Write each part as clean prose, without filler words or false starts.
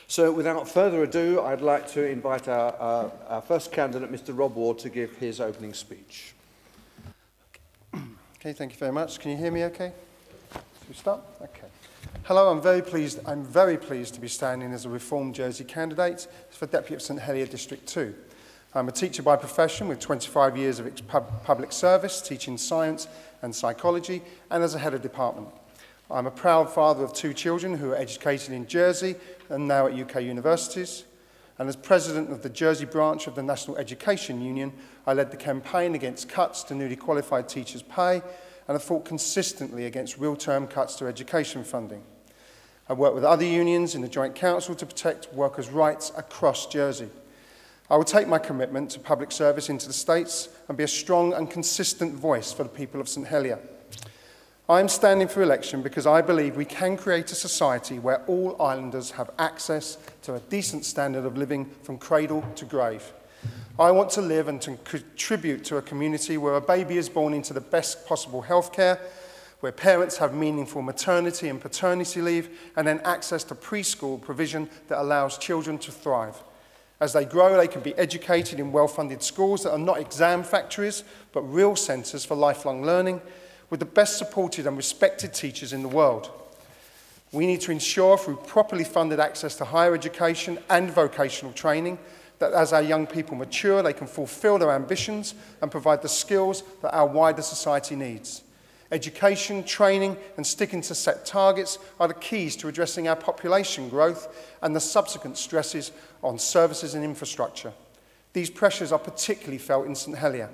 So without further ado, I'd like to invite our first candidate, Mr. Rob Ward, to give his opening speech. Okay, thank you very much. Can you hear me okay? Should we start? Okay. Hello, I'm very pleased to be standing as a Reform Jersey candidate for Deputy of St Helier District 2. I'm a teacher by profession with 25 years of public service, teaching science and psychology, and as a head of department. I'm a proud father of 2 children who are educated in Jersey and now at UK universities. And as president of the Jersey branch of the National Education Union, I led the campaign against cuts to newly qualified teachers' pay and have fought consistently against real-term cuts to education funding. I work with other unions in the Joint Council to protect workers' rights across Jersey. I will take my commitment to public service into the States and be a strong and consistent voice for the people of St Helier. I am standing for election because I believe we can create a society where all islanders have access to a decent standard of living from cradle to grave. I want to live and to contribute to a community where a baby is born into the best possible healthcare, where parents have meaningful maternity and paternity leave, and then access to preschool provision that allows children to thrive. As they grow, they can be educated in well-funded schools that are not exam factories, but real centres for lifelong learning, with the best supported and respected teachers in the world. We need to ensure through properly funded access to higher education and vocational training that as our young people mature, they can fulfil their ambitions and provide the skills that our wider society needs. Education, training and sticking to set targets are the keys to addressing our population growth and the subsequent stresses on services and infrastructure. These pressures are particularly felt in St Helier.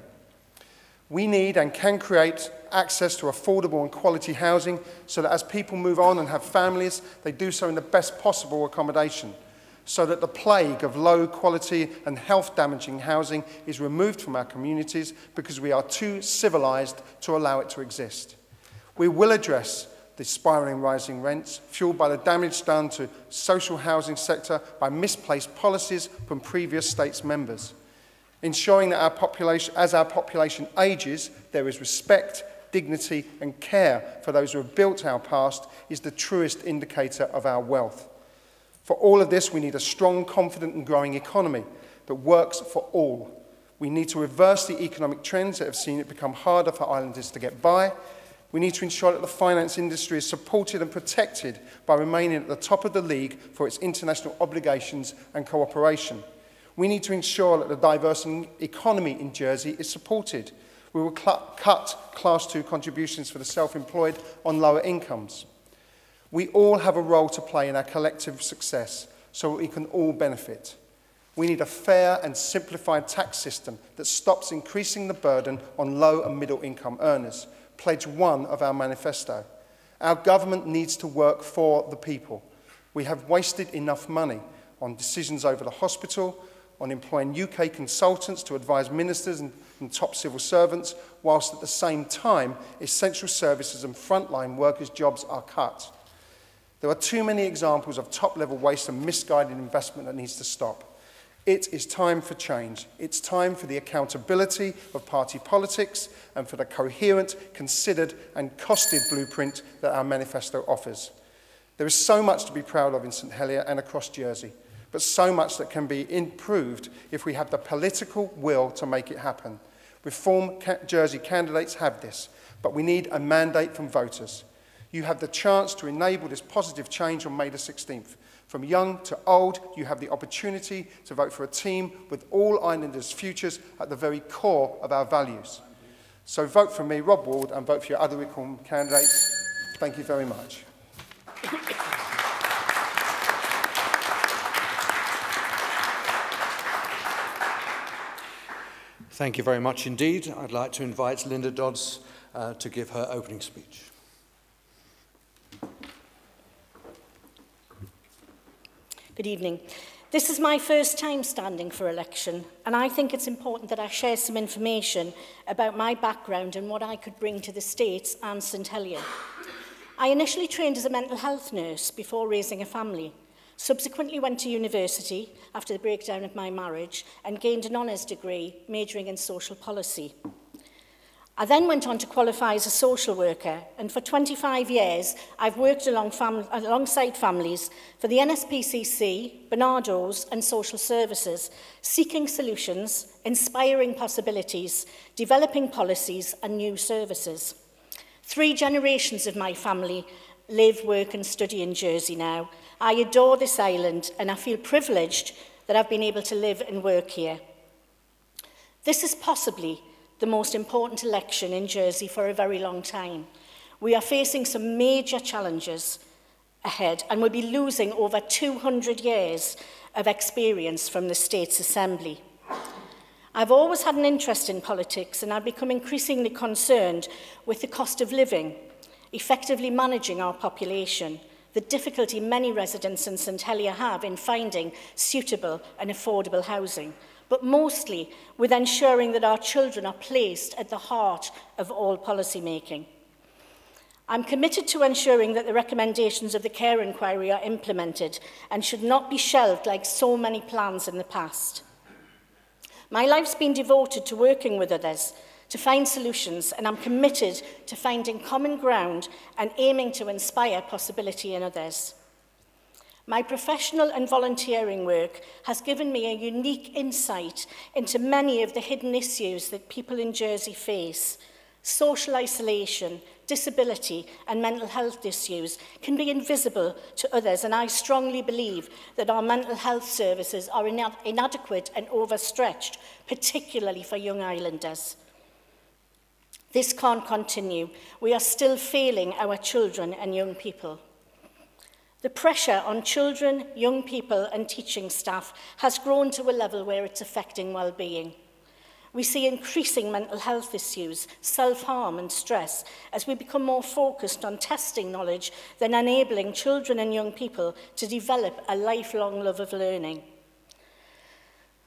We need and can create access to affordable and quality housing so that as people move on and have families, they do so in the best possible accommodation, so that the plague of low quality and health damaging housing is removed from our communities because we are too civilised to allow it to exist. We will address the spiralling rising rents fuelled by the damage done to social housing sector by misplaced policies from previous states members. Ensuring that as our population ages, there is respect, dignity and care for those who have built our past is the truest indicator of our wealth. For all of this, we need a strong, confident and growing economy that works for all. We need to reverse the economic trends that have seen it become harder for islanders to get by. We need to ensure that the finance industry is supported and protected by remaining at the top of the league for its international obligations and cooperation. We need to ensure that the diverse economy in Jersey is supported. We will cut Class 2 contributions for the self-employed on lower incomes. We all have a role to play in our collective success so we can all benefit. We need a fair and simplified tax system that stops increasing the burden on low and middle income earners, pledge 1 of our manifesto. Our government needs to work for the people. We have wasted enough money on decisions over the hospital, on employing UK consultants to advise ministers and top civil servants, whilst at the same time essential services and frontline workers' jobs are cut. There are too many examples of top-level waste and misguided investment that needs to stop. It is time for change. It's time for the accountability of party politics and for the coherent, considered and costed blueprint that our manifesto offers. There is so much to be proud of in St Helier and across Jersey, but so much that can be improved if we have the political will to make it happen. Reform Jersey candidates have this, but we need a mandate from voters. You have the chance to enable this positive change on May the 16th. From young to old, you have the opportunity to vote for a team with all islanders' futures at the very core of our values. So vote for me, Rob Ward, and vote for your other Reform candidates. Thank you very much. Thank you very much indeed. I'd like to invite Linda Dodds to give her opening speech. Good evening. This is my first time standing for election, and I think it's important that I share some information about my background and what I could bring to the States and St Helier. I initially trained as a mental health nurse before raising a family. Subsequently went to university after the breakdown of my marriage and gained an honours degree majoring in social policy. I then went on to qualify as a social worker, and for 25 years, I've worked alongside families for the NSPCC, Barnardo's and social services, seeking solutions, inspiring possibilities, developing policies and new services. 3 generations of my family live, work and study in Jersey now. I adore this island and I feel privileged that I've been able to live and work here. This is possibly the most important election in Jersey for a very long time. We are facing some major challenges ahead and we'll be losing over 200 years of experience from the State's Assembly. I've always had an interest in politics and I've become increasingly concerned with the cost of living, effectively managing our population, the difficulty many residents in St Helier have in finding suitable and affordable housing, but mostly with ensuring that our children are placed at the heart of all policy making. I'm committed to ensuring that the recommendations of the Care Inquiry are implemented and should not be shelved like so many plans in the past. My life's been devoted to working with others to find solutions, and I'm committed to finding common ground and aiming to inspire possibility in others. My professional and volunteering work has given me a unique insight into many of the hidden issues that people in Jersey face. Social isolation, disability and mental health issues can be invisible to others, and I strongly believe that our mental health services are inadequate and overstretched, particularly for young islanders. This can't continue. We are still failing our children and young people. The pressure on children, young people and teaching staff has grown to a level where it's affecting well-being. We see increasing mental health issues, self-harm and stress as we become more focused on testing knowledge than enabling children and young people to develop a lifelong love of learning.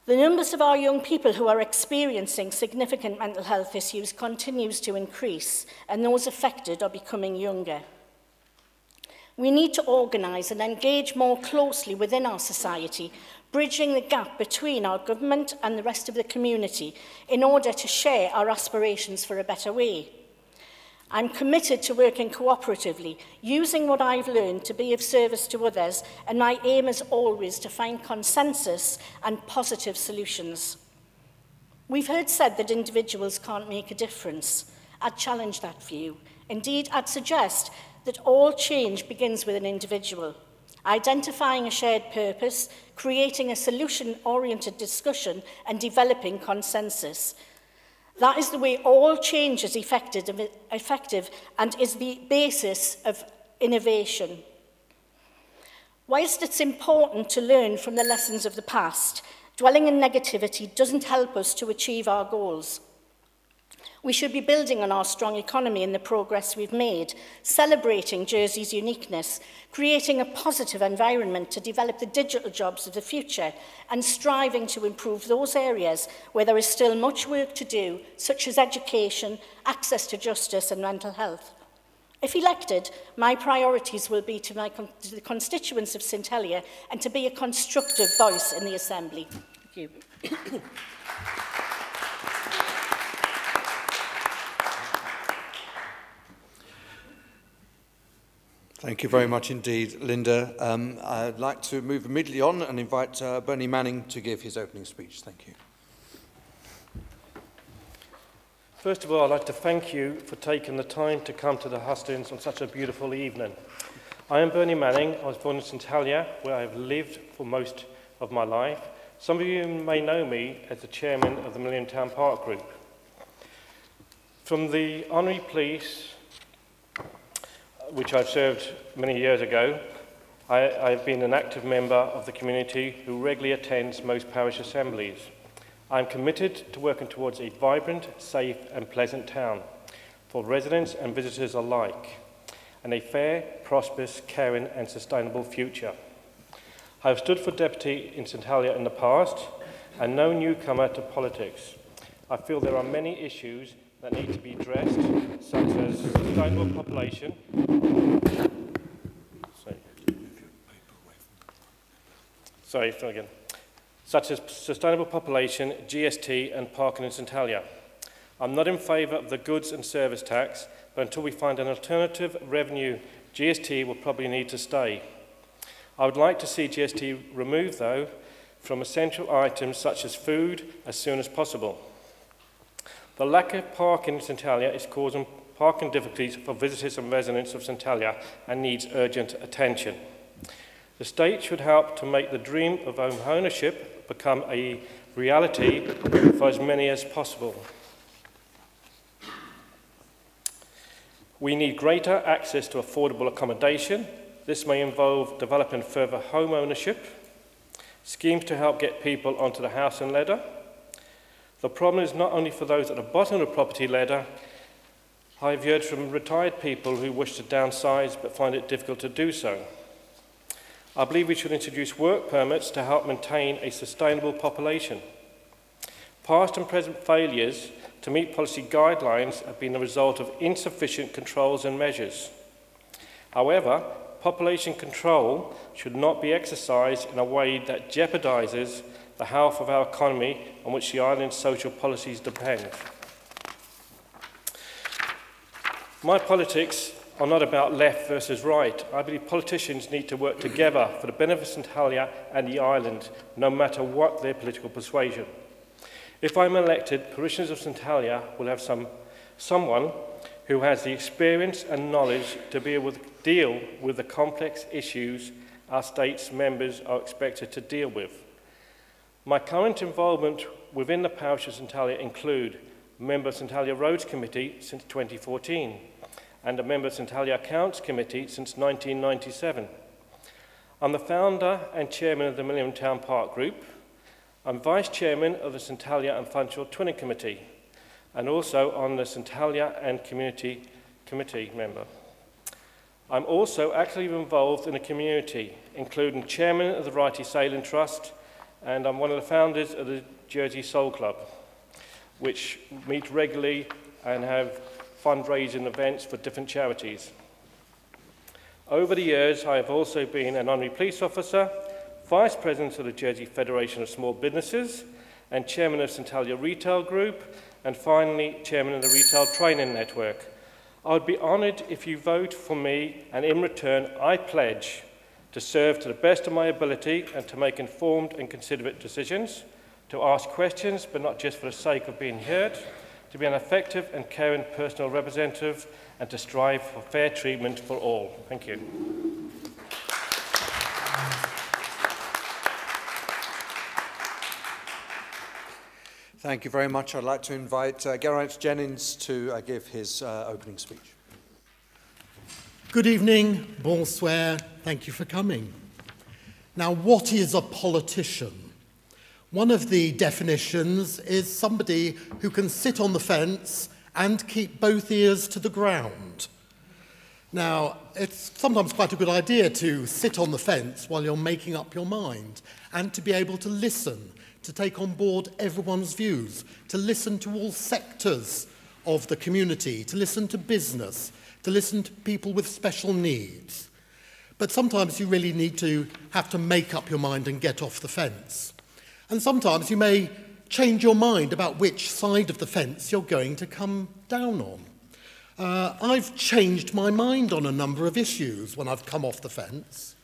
The numbers of our young people who are experiencing significant mental health issues continues to increase, and those affected are becoming younger. We need to organise and engage more closely within our society, bridging the gap between our government and the rest of the community in order to share our aspirations for a better way. I'm committed to working cooperatively, using what I've learned to be of service to others, and my aim is always to find consensus and positive solutions. We've heard said that individuals can't make a difference. I'd challenge that view. Indeed, I'd suggest that all change begins with an individual. Identifying a shared purpose, creating a solution-oriented discussion and developing consensus. That is the way all change is effective and is the basis of innovation. Whilst it's important to learn from the lessons of the past, dwelling in negativity doesn't help us to achieve our goals. We should be building on our strong economy and the progress we've made, celebrating Jersey's uniqueness, creating a positive environment to develop the digital jobs of the future, and striving to improve those areas where there is still much work to do, such as education, access to justice and mental health. If elected, my priorities will be to the constituents of St Helier and to be a constructive voice in the Assembly. Thank you. Thank you very much indeed, Linda. I'd like to move immediately on and invite Bernie Manning to give his opening speech. Thank you. First of all, I'd like to thank you for taking the time to come to the Hustings on such a beautiful evening. I am Bernie Manning. I was born in St Helier, where I have lived for most of my life. Some of you may know me as the chairman of the Millennium Town Park Group. From the Honorary Police, which I've served many years ago, I've been an active member of the community who regularly attends most parish assemblies. I'm committed to working towards a vibrant, safe and pleasant town for residents and visitors alike, and a fair, prosperous, caring and sustainable future. I have stood for deputy in St Helier in the past and no newcomer to politics. I feel there are many issues that need to be addressed, such as sustainable population, such as sustainable population, GST and parking in St Helier. I'm not in favour of the goods and service tax, but until we find an alternative revenue, GST will probably need to stay. I would like to see GST removed, though, from essential items such as food as soon as possible. The lack of parking in St Helier is causing parking difficulties for visitors and residents of St Helier and needs urgent attention. The state should help to make the dream of home ownership become a reality for as many as possible. We need greater access to affordable accommodation. This may involve developing further home ownership, schemes to help get people onto the housing ladder. The problem is not only for those at the bottom of the property ladder. I've heard from retired people who wish to downsize but find it difficult to do so. I believe we should introduce work permits to help maintain a sustainable population. Past and present failures to meet policy guidelines have been the result of insufficient controls and measures. However, population control should not be exercised in a way that jeopardises the health of our economy on which the island's social policies depend. My politics are not about left versus right. I believe politicians need to work together for the benefit of St Helier and the island, no matter what their political persuasion. If I'm elected, parishioners of St Helier will have someone who has the experience and knowledge to deal with the complex issues our state's members are expected to deal with. My current involvement within the parish of St Helier include member of St Helier Roads Committee since 2014 and a member of St Helier Accounts Committee since 1997. I'm the founder and chairman of the Millennium Town Park Group. I'm vice chairman of the St Helier and Fanshawe Twinning Committee and also on the St Helier and Community Committee member. I'm also actively involved in the community, including chairman of the Righty Sailing Trust, and I'm one of the founders of the Jersey Soul Club, which meet regularly and have fundraising events for different charities. Over the years, I have also been an honorary police officer, vice president of the Jersey Federation of Small Businesses, and chairman of St Helier Retail Group, and finally, chairman of the Retail Training Network. I would be honoured if you vote for me, and in return, I pledge to serve to the best of my ability and to make informed and considerate decisions, to ask questions, but not just for the sake of being heard, to be an effective and caring personal representative, and to strive for fair treatment for all. Thank you. Thank you very much. I'd like to invite GERAINT Jennings to give his opening speech. Good evening, bonsoir, thank you for coming. Now, what is a politician? One of the definitions is somebody who can sit on the fence and keep both ears to the ground. Now, it's sometimes quite a good idea to sit on the fence while you're making up your mind and to be able to listen, to take on board everyone's views, to listen to all sectors of the community, to listen to business, to listen to people with special needs. But sometimes you really need to have to make up your mind and get off the fence. And sometimes you may change your mind about which side of the fence you're going to come down on. I've changed my mind on a number of issues when I've come off the fence.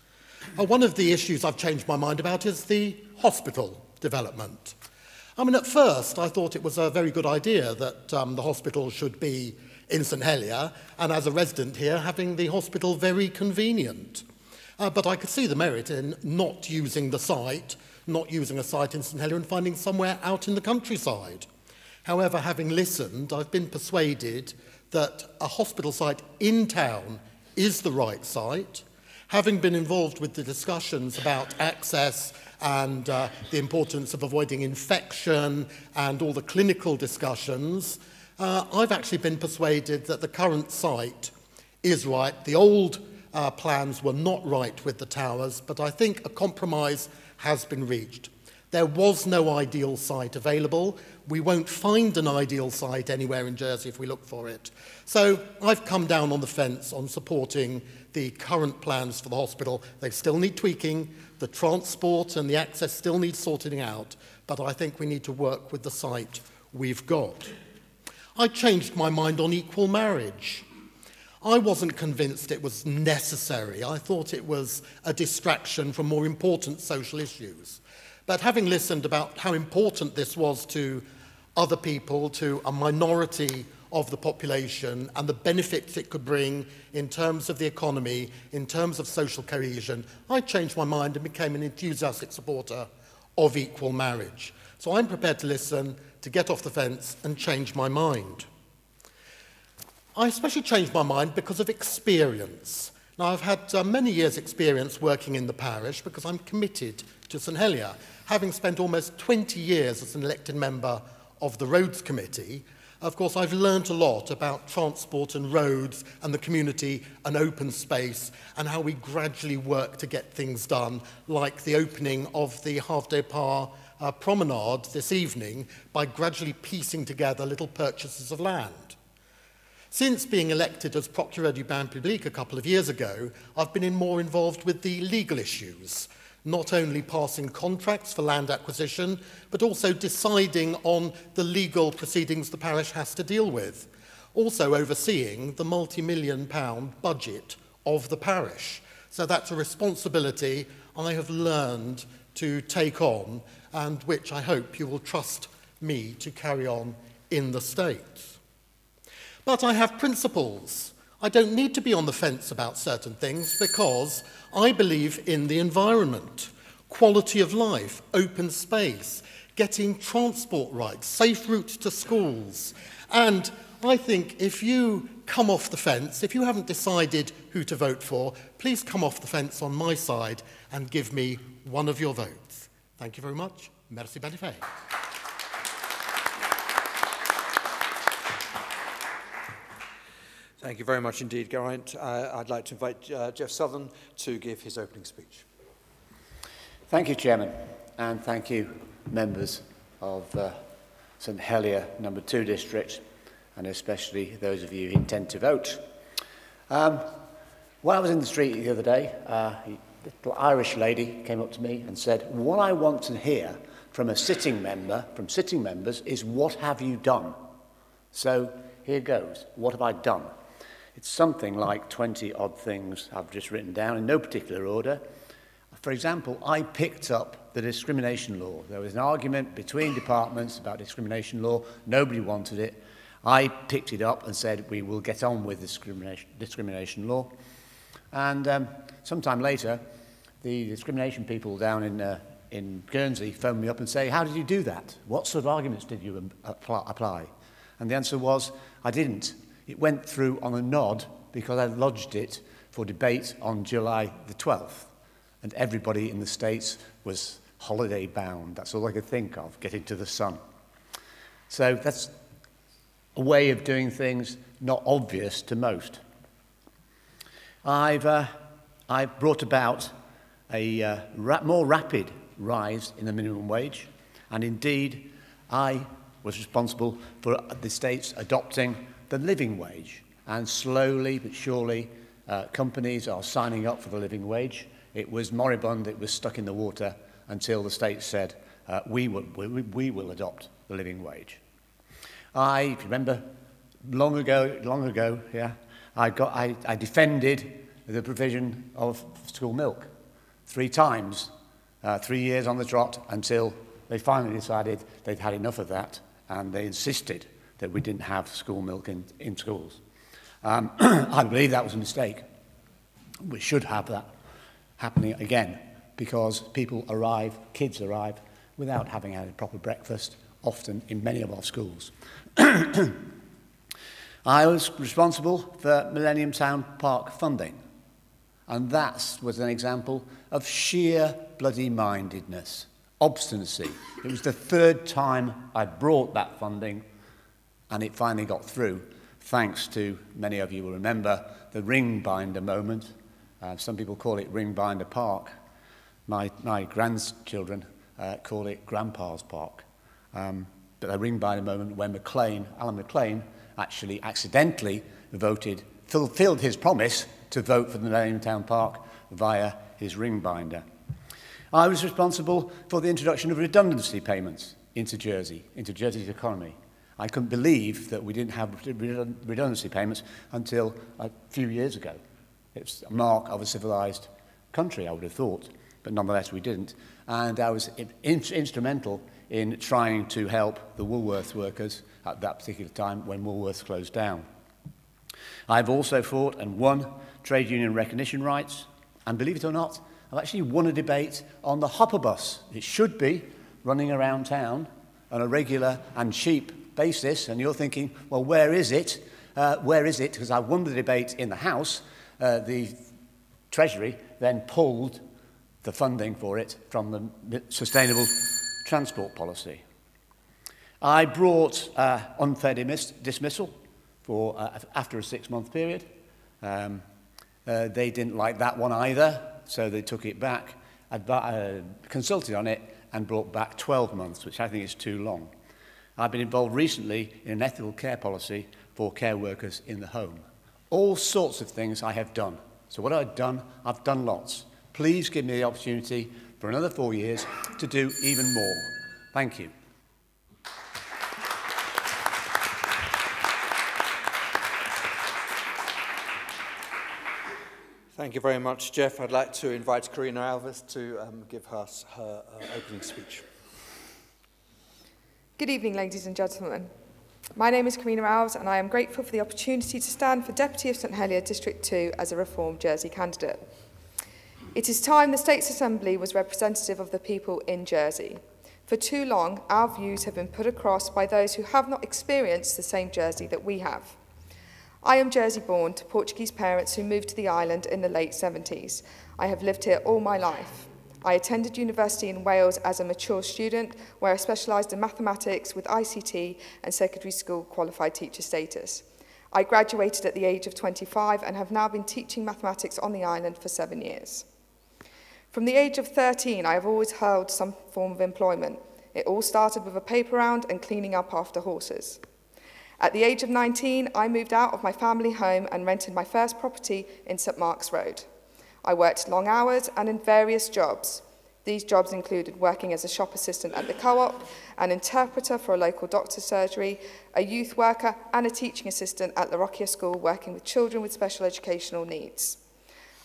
One of the issues I've changed my mind about is the hospital development. I mean, at first, I thought it was a very good idea that the hospital should be in St Helier, and as a resident here, having the hospital very convenient. But I could see the merit in not using the site, not using a site in St Helier and finding somewhere out in the countryside. However, having listened, I've been persuaded that a hospital site in town is the right site. Having been involved with the discussions about access and the importance of avoiding infection and all the clinical discussions, I've actually been persuaded that the current site is right. The old plans were not right with the towers, but I think a compromise has been reached. There was no ideal site available. We won't find an ideal site anywhere in Jersey if we look for it. So I've come down on the fence on supporting the current plans for the hospital. They still need tweaking. The transport and the access still need sorting out. But I think we need to work with the site we've got. I changed my mind on equal marriage. I wasn't convinced it was necessary. I thought it was a distraction from more important social issues. But having listened about how important this was to other people, to a minority of the population, and the benefits it could bring in terms of the economy, in terms of social cohesion, I changed my mind and became an enthusiastic supporter of equal marriage. So I'm prepared to listen, to get off the fence and change my mind. I especially changed my mind because of experience. Now, I've had many years' experience working in the parish because I'm committed to St Helier, having spent almost 20 years as an elected member of the Roads Committee. Of course, I've learnt a lot about transport and roads and the community and open space and how we gradually work to get things done, like the opening of the Half-Day Par promenade this evening by gradually piecing together little purchases of land. Since being elected as Procureur du Bain Public a couple of years ago, I've been more involved with the legal issues, not only passing contracts for land acquisition, but also deciding on the legal proceedings the parish has to deal with, also overseeing the multi-million-pound budget of the parish. So that's a responsibility I have learned to take on and which I hope you will trust me to carry on in the States. But I have principles. I don't need to be on the fence about certain things because I believe in the environment, quality of life, open space, getting transport rights, safe routes to schools. And I think if you come off the fence, if you haven't decided who to vote for, please come off the fence on my side and give me one of your votes. Thank you very much. Merci Benifei. Thank you very much indeed, Geraint. I'd like to invite Jeff Southern to give his opening speech. Thank you, Chairman, and thank you, members of St Helier No.2 District, and especially those of you who intend to vote. When I was in the street the other day, a little Irish lady came up to me and said, "What I want to hear from a sitting member, from sitting members, is what have you done?" So here goes. What have I done? It's something like 20-odd things I've just written down in no particular order. For example, I picked up the discrimination law. There was an argument between departments about discrimination law. Nobody wanted it. I picked it up and said, we will get on with discrimination law. And sometime later, the discrimination people down in Guernsey phoned me up and say, "How did you do that? What sort of arguments did you apply?" And the answer was, I didn't. It went through on a nod because I lodged it for debate on July the 12th. And everybody in the States was holiday bound. That's all I could think of, getting to the sun. So that's a way of doing things not obvious to most. I've brought about a more rapid rise in the minimum wage. And indeed, I was responsible for the States adopting the living wage. And slowly but surely, companies are signing up for the living wage. It was moribund, it was stuck in the water until the States said, we will adopt the living wage. If you remember, long ago, yeah, I defended the provision of school milk 3 times, 3 years on the trot, until they finally decided they'd had enough of that, and they insisted that we didn't have school milk in schools. I believe that was a mistake. We should have that happening again, because kids arrive without having had a proper breakfast, often in many of our schools. I was responsible for Millennium Town Park funding, and that was an example of sheer bloody mindedness, obstinacy. It was the 3rd time I brought that funding, and it finally got through, thanks to, many of you will remember, the ring binder moment. Some people call it ring binder park. My grandchildren call it Grandpa's Park. But a ring binder moment when Alan McLean, actually accidentally fulfilled his promise to vote for the Millennium Town Park via his ring binder. I was responsible for the introduction of redundancy payments into Jersey's economy. I couldn't believe that we didn't have redundancy payments until a few years ago. It's a mark of a civilised country, I would have thought, but nonetheless we didn't. And I was instrumental in trying to help the Woolworths workers at that particular time when Woolworths closed down. I've also fought and won trade union recognition rights, and believe it or not, I've actually won a debate on the hopper bus. It should be running around town on a regular and cheap basis, and you're thinking, well, where is it? Where is it? Because I won the debate in the House. The Treasury then pulled the funding for it from the Sustainable Transport Policy. I brought unfair dismissal for after a 6-month period. They didn't like that one either, so they took it back. I consulted on it and brought back 12 months, which I think is too long. I've been involved recently in an ethical care policy for care workers in the home. All sorts of things I have done. So what I've done lots. Please give me the opportunity for another 4 years to do even more. Thank you. Thank you very much, Jeff. I'd like to invite CARINA ALVES to give us her opening speech. Good evening, ladies and gentlemen. My name is CARINA ALVES, and I am grateful for the opportunity to stand for Deputy of St Helier District 2 as a Reform Jersey candidate. It is time the States Assembly was representative of the people in Jersey. For too long, our views have been put across by those who have not experienced the same Jersey that we have. I am Jersey-born to Portuguese parents who moved to the island in the late 70s. I have lived here all my life. I attended university in Wales as a mature student, where I specialised in mathematics with ICT and secondary school qualified teacher status. I graduated at the age of 25 and have now been teaching mathematics on the island for 7 years. From the age of 13, I have always held some form of employment. It all started with a paper round and cleaning up after horses. At the age of 19, I moved out of my family home and rented my first property in St Mark's Road. I worked long hours and in various jobs. These jobs included working as a shop assistant at the co-op, an interpreter for a local doctor's surgery, a youth worker and a teaching assistant at La Rocchia School working with children with special educational needs.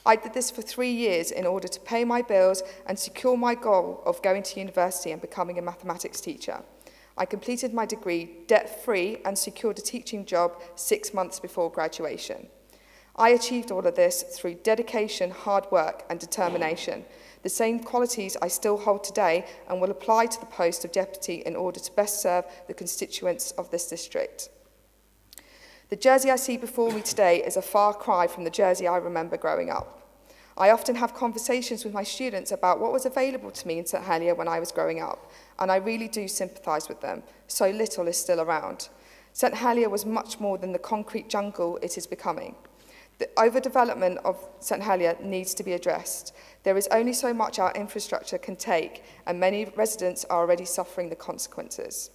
I did this for 3 years in order to pay my bills and secure my goal of going to university and becoming a mathematics teacher. I completed my degree debt-free and secured a teaching job 6 months before graduation. I achieved all of this through dedication, hard work and determination, the same qualities I still hold today and will apply to the post of deputy in order to best serve the constituents of this district. The Jersey I see before me today is a far cry from the Jersey I remember growing up. I often have conversations with my students about what was available to me in St Helier when I was growing up, and I really do sympathise with them. So little is still around. St Helier was much more than the concrete jungle it is becoming. The overdevelopment of St Helier needs to be addressed. There is only so much our infrastructure can take, and many residents are already suffering the consequences.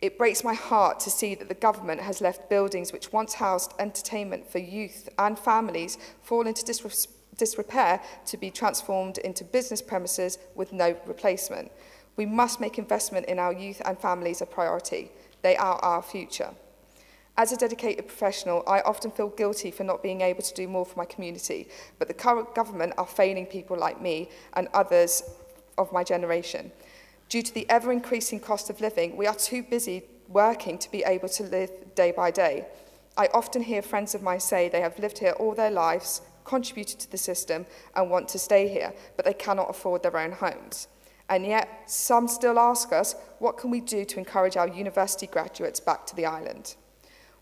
It breaks my heart to see that the government has left buildings which once housed entertainment for youth and families fall into disrepair to be transformed into business premises with no replacement. We must make investment in our youth and families a priority. They are our future. As a dedicated professional, I often feel guilty for not being able to do more for my community, but the current government are failing people like me and others of my generation. Due to the ever-increasing cost of living, we are too busy working to be able to live day by day. I often hear friends of mine say they have lived here all their lives, contributed to the system and want to stay here, but they cannot afford their own homes. And yet, some still ask us, what can we do to encourage our university graduates back to the island?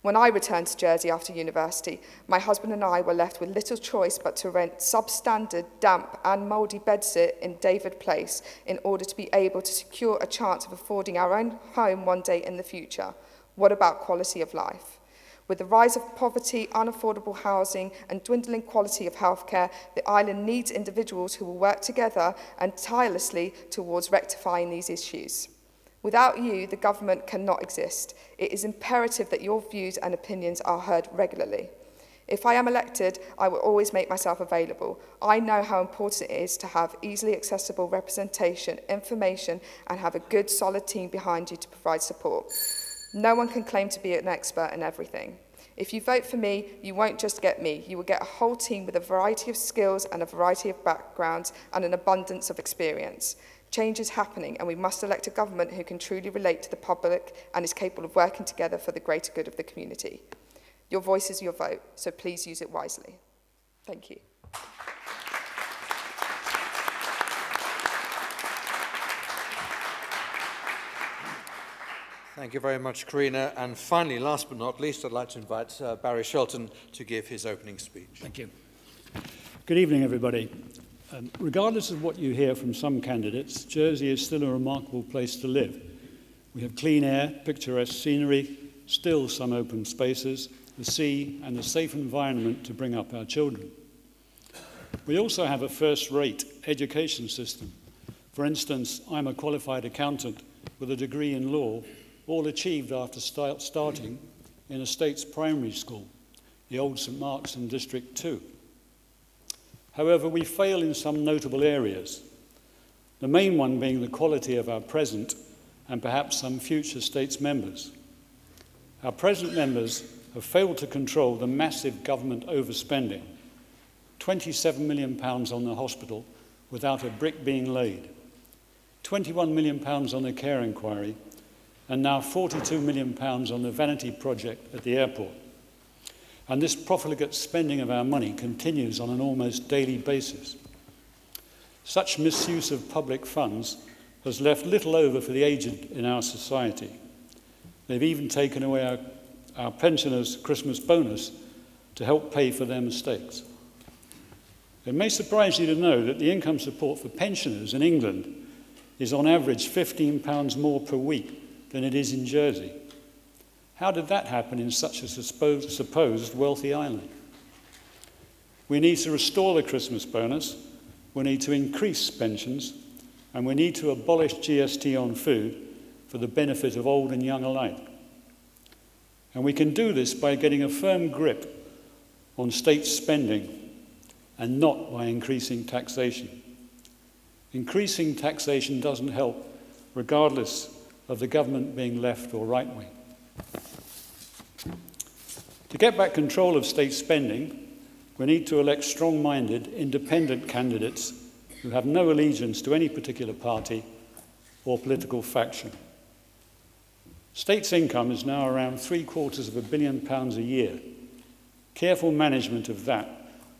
When I returned to Jersey after university, my husband and I were left with little choice but to rent substandard, damp and mouldy bedsit in David Place in order to be able to secure a chance of affording our own home one day in the future. What about quality of life? With the rise of poverty, unaffordable housing and dwindling quality of healthcare, the island needs individuals who will work together and tirelessly towards rectifying these issues. Without you, the government cannot exist. It is imperative that your views and opinions are heard regularly. If I am elected, I will always make myself available. I know how important it is to have easily accessible representation, information, and have a good, solid team behind you to provide support. No one can claim to be an expert in everything. If you vote for me, you won't just get me. You will get a whole team with a variety of skills and a variety of backgrounds and an abundance of experience. Change is happening, and we must elect a government who can truly relate to the public and is capable of working together for the greater good of the community. Your voice is your vote, so please use it wisely. Thank you. Thank you very much, Carina. And finally, last but not least, I'd like to invite Barry Shelton to give his opening speech. Thank you. Good evening, everybody. Regardless of what you hear from some candidates, Jersey is still a remarkable place to live. We have clean air, picturesque scenery, still some open spaces, the sea, and a safe environment to bring up our children. We also have a first-rate education system. For instance, I'm a qualified accountant with a degree in law, all achieved after starting in a state's primary school, the old St Mark's in District 2. However, we fail in some notable areas, the main one being the quality of our present and perhaps some future states members. Our present members have failed to control the massive government overspending, £27 million on the hospital without a brick being laid, £21 million on the care inquiry, and now £42 million on the vanity project at the airport. And this profligate spending of our money continues on an almost daily basis. Such misuse of public funds has left little over for the aged in our society. They've even taken away our pensioners' Christmas bonus to help pay for their mistakes. It may surprise you to know that the income support for pensioners in England is on average £15 more per week than it is in Jersey. How did that happen in such a supposed wealthy island? We need to restore the Christmas bonus, we need to increase pensions, and we need to abolish GST on food for the benefit of old and young alike. And we can do this by getting a firm grip on state spending and not by increasing taxation. Increasing taxation doesn't help, regardless of the government being left or right-wing. To get back control of state spending, we need to elect strong-minded, independent candidates who have no allegiance to any particular party or political faction. State's income is now around £750 million a year. Careful management of that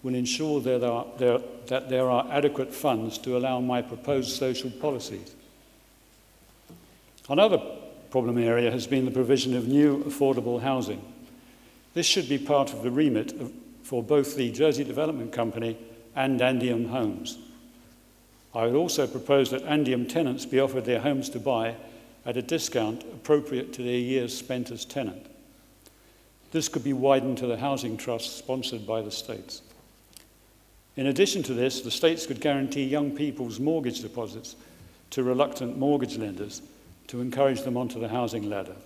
will ensure that there are adequate funds to allow my proposed social policies. Another problem area has been the provision of new affordable housing. This should be part of the remit for both the Jersey Development Company and Andium Homes. I would also propose that Andium tenants be offered their homes to buy at a discount appropriate to their years spent as tenant. This could be widened to the housing trusts sponsored by the states. In addition to this, the states could guarantee young people's mortgage deposits to reluctant mortgage lenders to encourage them onto the housing ladder.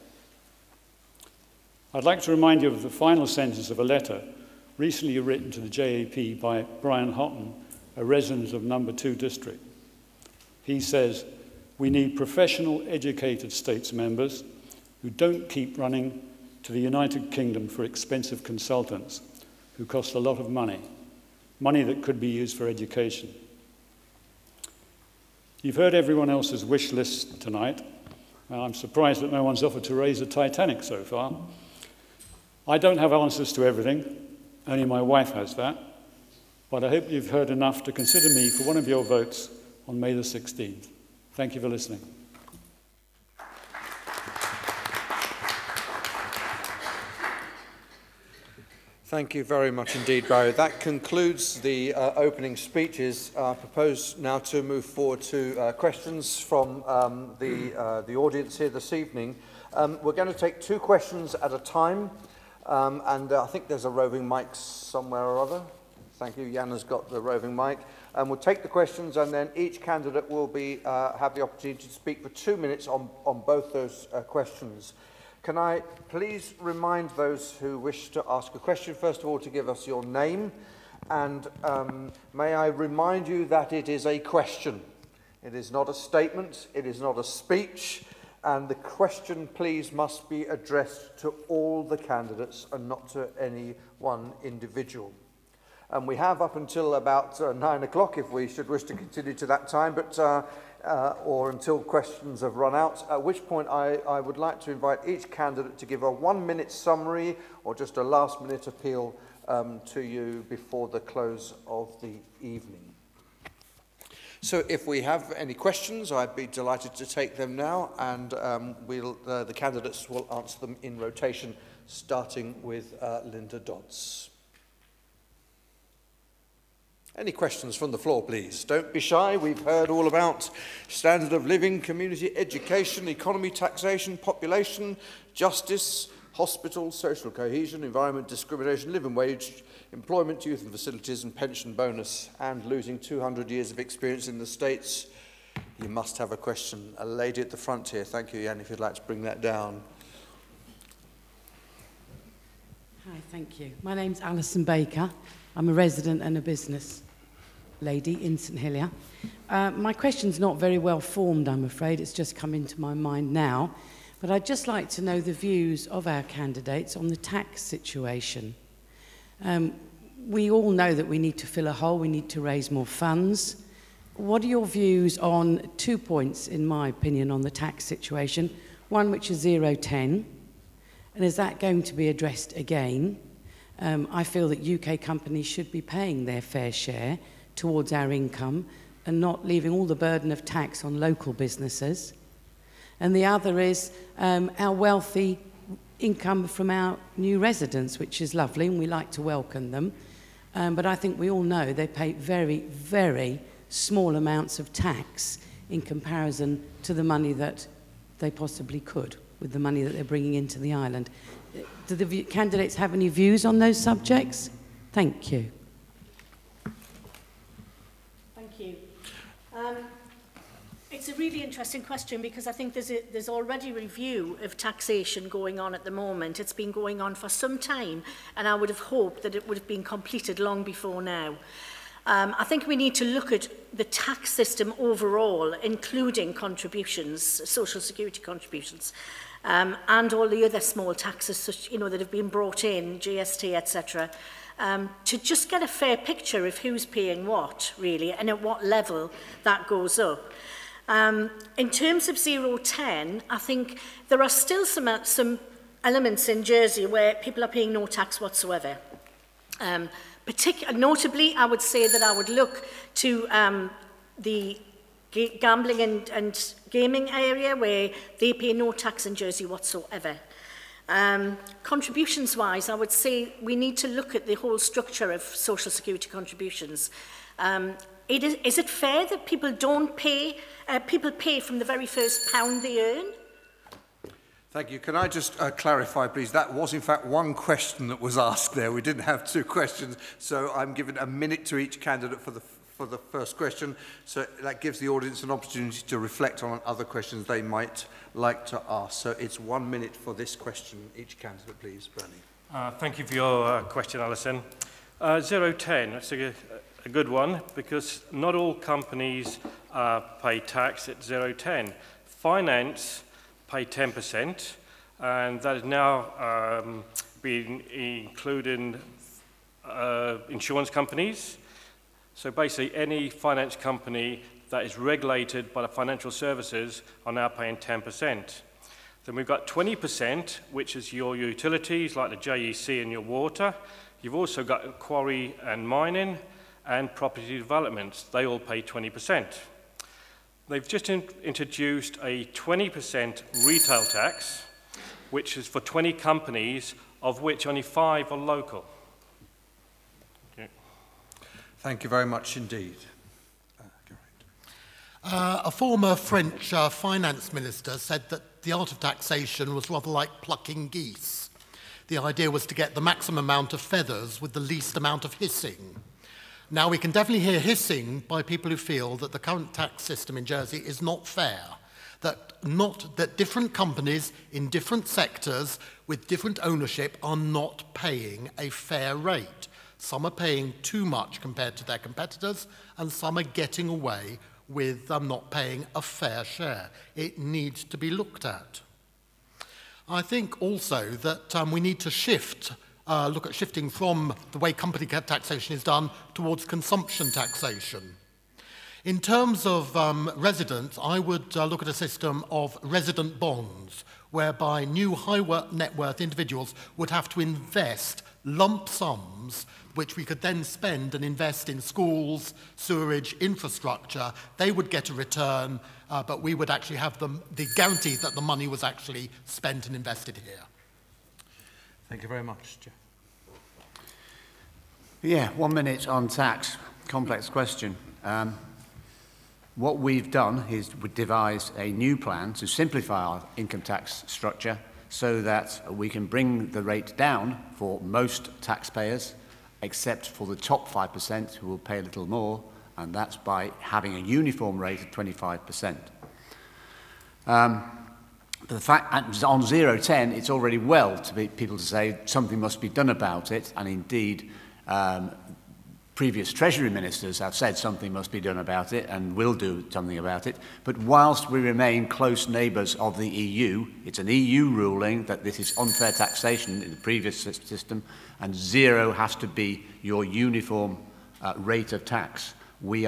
I'd like to remind you of the final sentence of a letter recently written to the JAP by Brian Houghton, a resident of No.2 district. He says, "We need professional, educated states members who don't keep running to the United Kingdom for expensive consultants who cost a lot of money that could be used for education." You've heard everyone else's wish list tonight. I'm surprised that no one's offered to raise the Titanic so far. I don't have answers to everything, only my wife has that, but I hope you've heard enough to consider me for one of your votes on May the 16th. Thank you for listening. Thank you very much indeed, Barry. That concludes the opening speeches. I propose now to move forward to questions from the audience here this evening. We're going to take 2 questions at a time, and I think there's a roving mic somewhere or other. Thank you. Jan has got the roving mic. And we'll take the questions, and then each candidate will have the opportunity to speak for 2 minutes on both those questions. Can I please remind those who wish to ask a question, first of all, to give us your name, and may I remind you that it is a question. It is not a statement, it is not a speech, And the question, please, must be addressed to all the candidates and not to any one individual. And we have up until about 9 o'clock, if we should wish to continue to that time, but or until questions have run out, at which point I would like to invite each candidate to give a 1-minute summary or just a last-minute appeal to you before the close of the evening. So if we have any questions, I'd be delighted to take them now, and the candidates will answer them in rotation, starting with Linda Dodds. Any questions from the floor, please? Don't be shy. We've heard all about standard of living, community education, economy, taxation, population, justice, hospitals, social cohesion, environment, discrimination, living wage, employment, youth and facilities, and pension bonus, and losing 200 years of experience in the States. You must have a question. A lady at the front here. Thank you, Jan, if you'd like to bring that down. Hi, thank you. My name's Alison Baker. I'm a resident and a business lady in St Helier. My question's not very well formed, I'm afraid. It's just come into my mind now. But I'd just like to know the views of our candidates on the tax situation. We all know that we need to fill a hole, we need to raise more funds. What are your views on 2 points, in my opinion, on the tax situation? One, which is 0-10, and is that going to be addressed again? I feel that UK companies should be paying their fair share towards our income and not leaving all the burden of tax on local businesses. And the other is our wealthy income from our new residents, which is lovely, and we like to welcome them. But I think we all know they pay very, very small amounts of tax in comparison to the money that they possibly could with the money that they're bringing into the island. Do the candidates have any views on those subjects? Thank you. Thank you. It's a really interesting question because I think there's already a review of taxation going on at the moment. It's been going on for some time, and I would have hoped that it would have been completed long before now. I think we need to look at the tax system overall, including contributions, social security contributions, and all the other small taxes, such, that have been brought in, GST, etc., to just get a fair picture of who's paying what, really, and at what level that goes up. In terms of 0-10, I think there are still some elements in Jersey where people are paying no tax whatsoever. Notably, I would say that I would look to the gambling and gaming area where they pay no tax in Jersey whatsoever. Contributions-wise, I would say we need to look at the whole structure of social security contributions. Is it fair that people don't pay? People pay from the very first pound they earn? Thank you. Can I just clarify, please? That was, in fact, one question that was asked there. We didn't have two questions, so I'm giving a minute to each candidate for the first question. So that gives the audience an opportunity to reflect on other questions they might like to ask. So it's 1 minute for this question. Each candidate, please. Bernie. Thank you for your question, Alison. 0-10, that's a good one, because not all companies pay tax at 0-10. Finance pay 10%, and that is now being included in insurance companies. So basically, any finance company that is regulated by the financial services are now paying 10%. Then we've got 20%, which is your utilities, like the JEC and your water. You've also got quarry and mining and property developments. They all pay 20%. They've just introduced a 20% retail tax, which is for 20 companies, of which only 5 are local. Okay. Thank you very much indeed. A former French finance minister said that the art of taxation was rather like plucking geese. The idea was to get the maximum amount of feathers with the least amount of hissing. Now, we can definitely hear hissing by people who feel that the current tax system in Jersey is not fair, that different companies in different sectors with different ownership are not paying a fair rate. Some are paying too much compared to their competitors, and some are getting away with not paying a fair share. It needs to be looked at. I think also that we need to look at shifting from the way company taxation is done towards consumption taxation. In terms of residents, I would look at a system of resident bonds, whereby new high net worth individuals would have to invest lump sums, which we could then spend and invest in schools, sewerage, infrastructure. They would get a return, but we would actually have the guarantee that the money was actually spent and invested here. Thank you very much, Jeff. Yeah, 1 minute on tax. Complex question. What we've done is we devised a new plan to simplify our income tax structure so that we can bring the rate down for most taxpayers, except for the top 5% who will pay a little more, and that's by having a uniform rate of 25%. The fact on 0.10, it's already well to be people to say something must be done about it, and indeed previous Treasury ministers have said something must be done about it and will do something about it. But whilst we remain close neighbours of the EU, it's an EU ruling that this is unfair taxation in the previous system, and 0 has to be your uniform rate of tax. We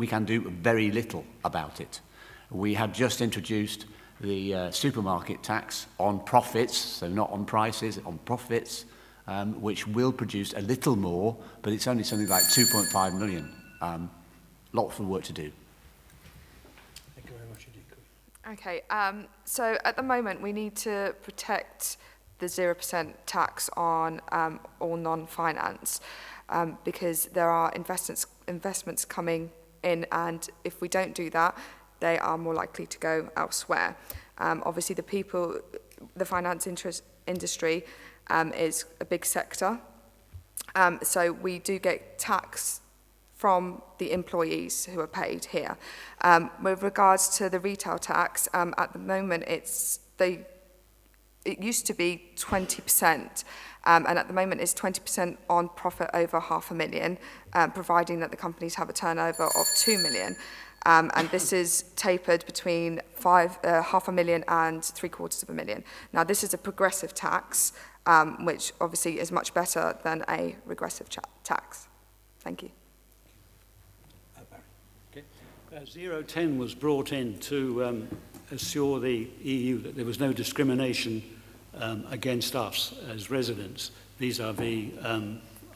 can do very little about it. We have just introduced the supermarket tax on profits, so not on prices, on profits, which will produce a little more, but it's only something like 2.5 million. Lots of work to do. Thank you very much indeed. Okay, so at the moment we need to protect the 0% tax on all non-finance because there are investments coming in, and if we don't do that, they are more likely to go elsewhere. Obviously, the finance industry is a big sector, so we do get tax from the employees who are paid here. With regards to the retail tax, at the moment it used to be 20%, and at the moment it's 20% on profit over $500,000, providing that the companies have a turnover of 2 million. And this is tapered between $500,000 and $750,000. Now, this is a progressive tax, which obviously is much better than a regressive tax. Thank you. Okay. 0.10 was brought in to assure the EU that there was no discrimination against us as residents vis-à-vis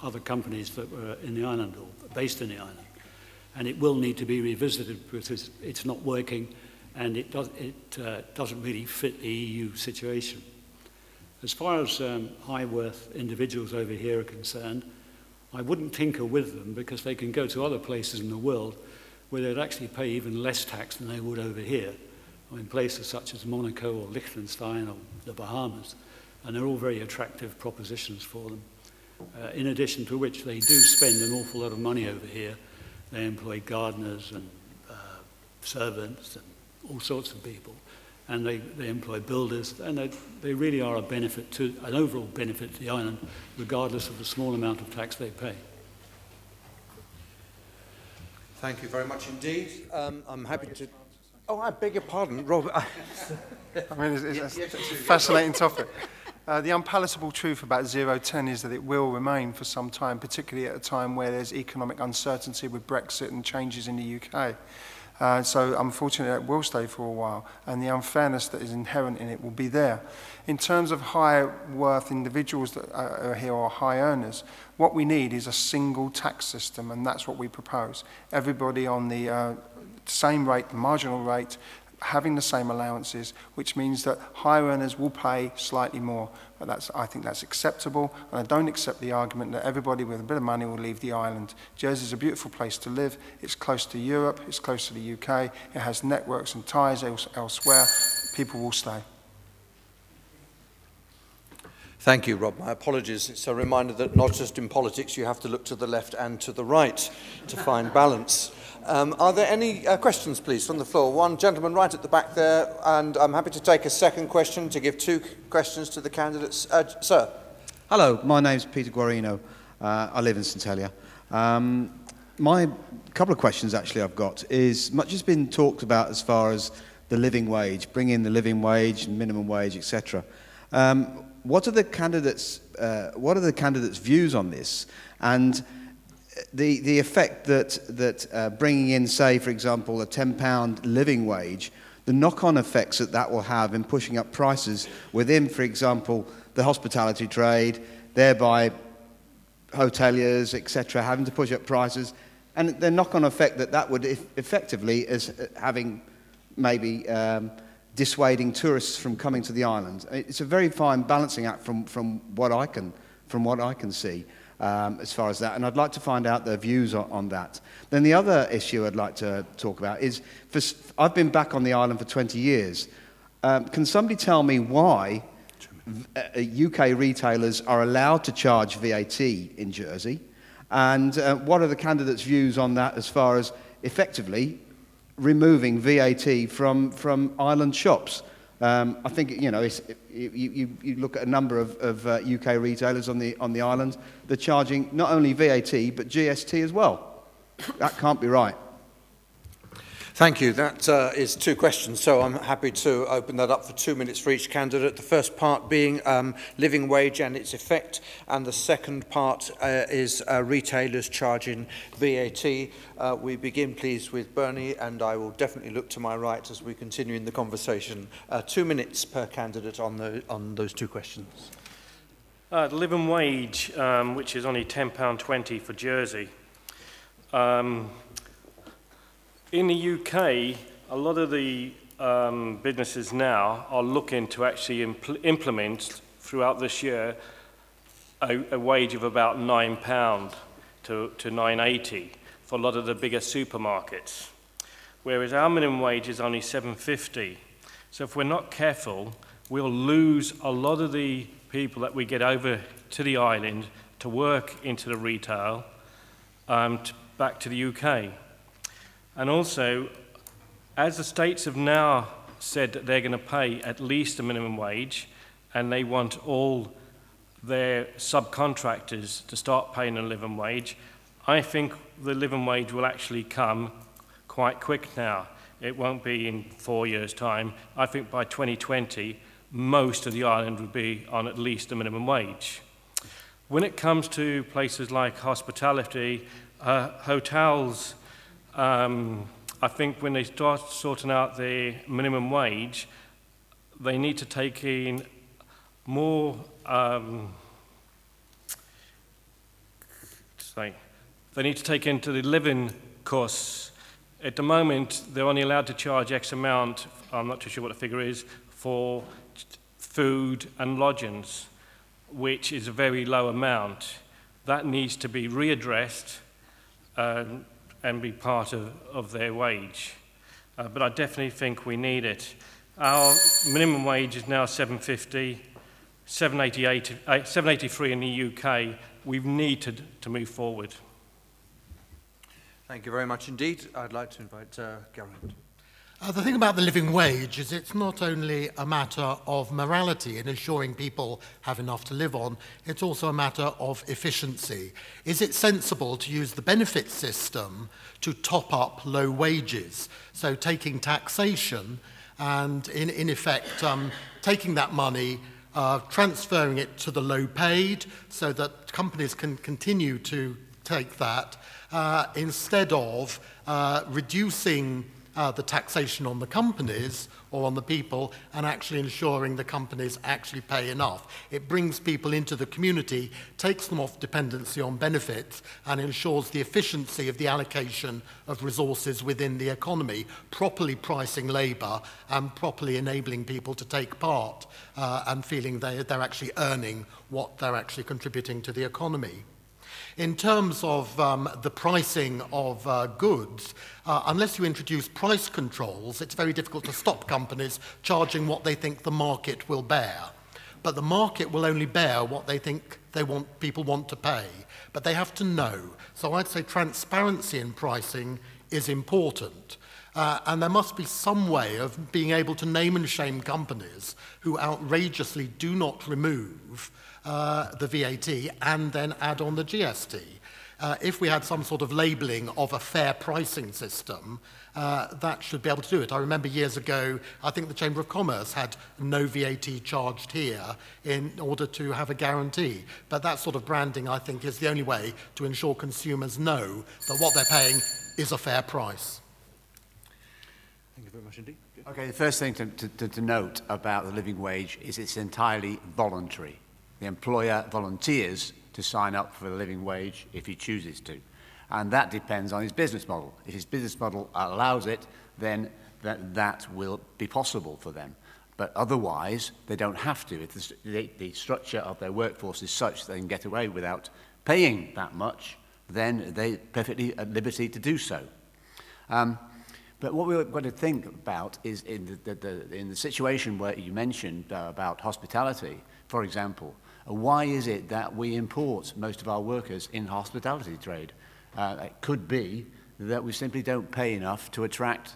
other companies that were in the island or based in the island. And it will need to be revisited because it's not working, and it doesn't really fit the EU situation. As far as high-worth individuals over here are concerned, I wouldn't tinker with them because they can go to other places in the world where they'd actually pay even less tax than they would over here, or in places such as Monaco or Liechtenstein or the Bahamas, and they're all very attractive propositions for them. In addition to which, they do spend an awful lot of money over here. They employ gardeners and servants and all sorts of people. And they employ builders, and they really are an overall benefit to the island, regardless of the small amount of tax they pay. Thank you very much indeed. I'm happy to... Oh, I beg your pardon, Robert. I mean, it's a fascinating topic. The unpalatable truth about 0.10 is that it will remain for some time, particularly at a time where there's economic uncertainty with Brexit and changes in the UK. So unfortunately it will stay for a while, and the unfairness that is inherent in it will be there. In terms of high worth individuals that are here or high earners, what we need is a single tax system, and that's what we propose. Everybody on the same rate, the marginal rate, having the same allowances, which means that high earners will pay slightly more. But I think that's acceptable, and I don't accept the argument that everybody with a bit of money will leave the island. Jersey is a beautiful place to live. It's close to Europe, it's close to the UK, it has networks and ties elsewhere. People will stay. Thank you, Rob. My apologies. It's a reminder that not just in politics, you have to look to the left and to the right to find balance. Are there any questions, please, from the floor? One gentleman right at the back there, and I'm happy to take a second question to give 2 questions to the candidates. Sir. Hello, my name's Peter Guarino. I live in St Helier. My couple of questions actually I've got is, much has been talked about as far as the living wage, bring in the living wage, minimum wage, etc. What are the candidates' views on this, and the effect that bringing in, say, for example, a £10 living wage, the knock-on effects that will have in pushing up prices within, for example, the hospitality trade, thereby hoteliers, etc., having to push up prices, and the knock-on effect that would effectively is having maybe dissuading tourists from coming to the island. It's a very fine balancing act from what I can see as far as that, and I'd like to find out their views on that. Then the other issue I'd like to talk about is, I've been back on the island for 20 years. Can somebody tell me why UK retailers are allowed to charge VAT in Jersey, and what are the candidates' views on that as far as effectively removing VAT from island shops? I think, you know, you look at a number of UK retailers on the island, they're charging not only VAT but GST as well. That can't be right. Thank you. That is two questions, so I'm happy to open that up for 2 minutes for each candidate. The first part being living wage and its effect, and the second part is retailers charging VAT. We begin, please, with Bernie, and I will definitely look to my right as we continue in the conversation. 2 minutes per candidate on those two questions. The living wage, which is only £10.20 for Jersey. In the UK, a lot of the businesses now are looking to actually implement throughout this year a wage of about £9 to £9.80 for a lot of the bigger supermarkets, whereas our minimum wage is only £7.50. So if we're not careful, we'll lose a lot of the people that we get over to the island to work into the retail back to the UK. And also, as the states have now said that they're going to pay at least a minimum wage, and they want all their subcontractors to start paying a living wage, I think the living wage will actually come quite quick now. It won't be in 4 years' time. I think by 2020, most of the island will be on at least a minimum wage. When it comes to places like hospitality, hotels, I think when they start sorting out the minimum wage, they need to take in more, they need to take into the living costs. At the moment, they're only allowed to charge X amount, I'm not too sure what the figure is, for food and lodgings, which is a very low amount. That needs to be readdressed and be part of their wage. But I definitely think we need it. Our minimum wage is now $7.50, $7.83 in the UK. We need to move forward. Thank you very much indeed. I'd like to invite GERAINT. The thing about the living wage is it's not only a matter of morality in ensuring people have enough to live on, it's also a matter of efficiency. Is it sensible to use the benefit system to top up low wages? So taking taxation and, in effect, taking that money, transferring it to the low paid so that companies can continue to take that instead of reducing the taxation on the companies or on the people and actually ensuring the companies actually pay enough. It brings people into the community, takes them off dependency on benefits and ensures the efficiency of the allocation of resources within the economy, properly pricing labour and properly enabling people to take part and feeling they're actually earning what they're actually contributing to the economy. In terms of the pricing of goods, unless you introduce price controls, it's very difficult to stop companies charging what they think the market will bear. But the market will only bear what they think people want to pay. But they have to know. So I'd say transparency in pricing is important. And there must be some way of being able to name and shame companies who outrageously do not remove the VAT and then add on the GST. If we had some sort of labelling of a fair pricing system, that should be able to do it. I remember years ago, I think the Chamber of Commerce had no VAT charged here in order to have a guarantee. But that sort of branding, I think, is the only way to ensure consumers know that what they're paying is a fair price. Thank you very much indeed. Okay, the first thing to note about the living wage is it's entirely voluntary. The employer volunteers to sign up for the living wage if he chooses to. And that depends on his business model. If his business model allows it, then that will be possible for them. But otherwise, they don't have to. If the structure of their workforce is such that they can get away without paying that much, then they're perfectly at liberty to do so. But what we've got to think about is in the situation where you mentioned about hospitality, for example, why is it that we import most of our workers in hospitality trade? It could be that we simply don't pay enough to attract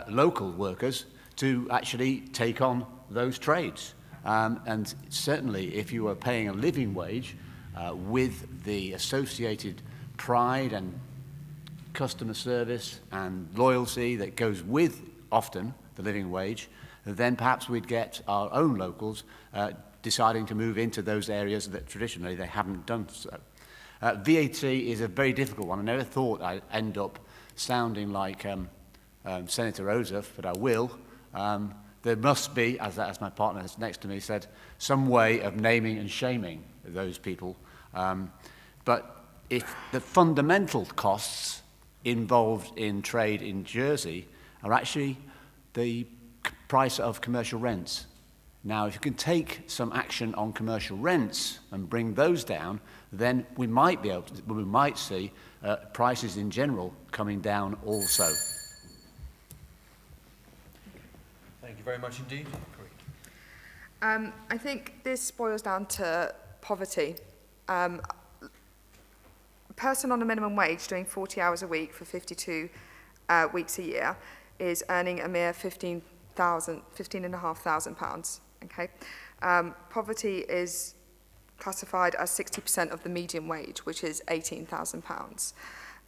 local workers to actually take on those trades. And certainly if you are paying a living wage with the associated pride and customer service and loyalty that goes with often the living wage, then perhaps we'd get our own locals deciding to move into those areas that traditionally they haven't done so. VAT is a very difficult one. I never thought I'd end up sounding like Senator Ozef, but I will. There must be, as my partner next to me said, some way of naming and shaming those people. But if the fundamental costs involved in trade in Jersey are actually the price of commercial rents. Now, if you can take some action on commercial rents and bring those down, then we might be able to, we might see prices in general coming down also. Thank you very much indeed. I think this boils down to poverty. A person on a minimum wage doing 40 hours a week for 52 weeks a year is earning a mere £15,500. Okay, poverty is classified as 60% of the median wage, which is £18,000.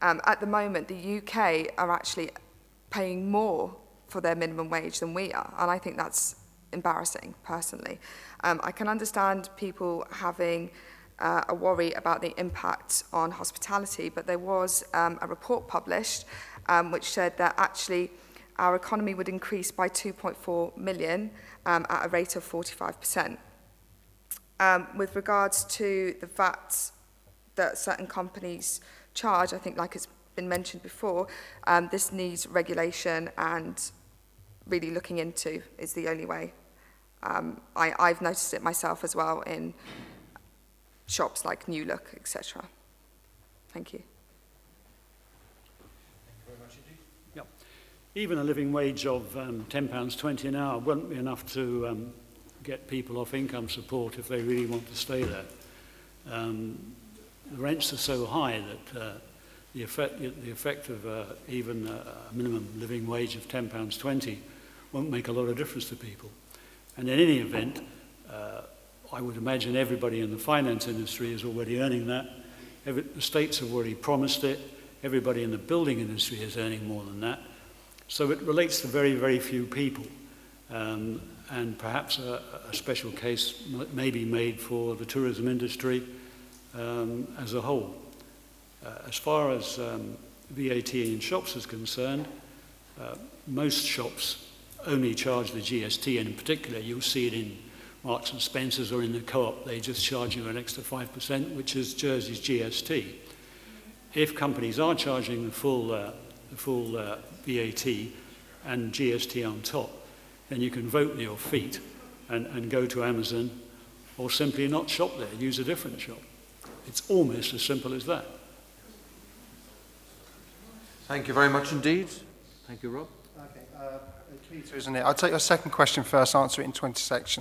At the moment, the UK are actually paying more for their minimum wage than we are, and I think that's embarrassing, personally. I can understand people having a worry about the impact on hospitality, but there was a report published which said that actually our economy would increase by 2.4 million at a rate of 45%. With regards to the VAT that certain companies charge, I think like it's been mentioned before, this needs regulation and really looking into is the only way. I've noticed it myself as well in shops like New Look, etc. Thank you. Yep. Even a living wage of £10.20 an hour wouldn't be enough to get people off income support if they really want to stay there. The rents are so high that the effect of even a minimum living wage of £10.20 won't make a lot of difference to people. And in any event, I would imagine everybody in the finance industry is already earning that. The states have already promised it. Everybody in the building industry is earning more than that. So it relates to very, very few people. And perhaps a special case may be made for the tourism industry as a whole. As far as VAT in shops is concerned, most shops only charge the GST, and in particular you'll see it in Marks and Spencer's or in the Co-op. They just charge you an extra 5%, which is Jersey's GST. If companies are charging the full VAT and GST on top, then you can vote your feet and go to Amazon, or simply not shop there, use a different shop. It's almost as simple as that. Thank you very much indeed. Thank you, Rob. Okay, isn't it? I'll take your second question first, answer it in 20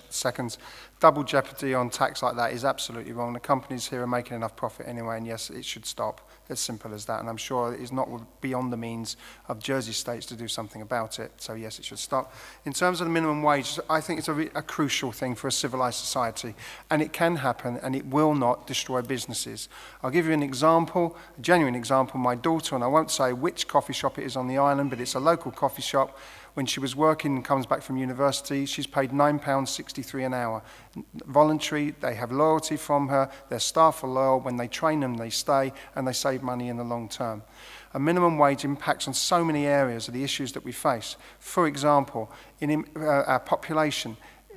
seconds. Double jeopardy on tax like that is absolutely wrong. The companies here are making enough profit anyway, and yes, it should stop. as simple as that. And I'm sure it is not beyond the means of Jersey states to do something about it. So yes, it should stop. In terms of the minimum wage, I think it's a crucial thing for a civilized society. And it can happen, and it will not destroy businesses. I'll give you an example, a genuine example. My daughter, and I won't say which coffee shop it is on the island, but it's a local coffee shop. When she was working and comes back from university, she's paid £9.63 an hour. Voluntary, they have loyalty from her, their staff are loyal, when they train them they stay, and they save money in the long term. A minimum wage impacts on so many areas of the issues that we face. For example, in our population,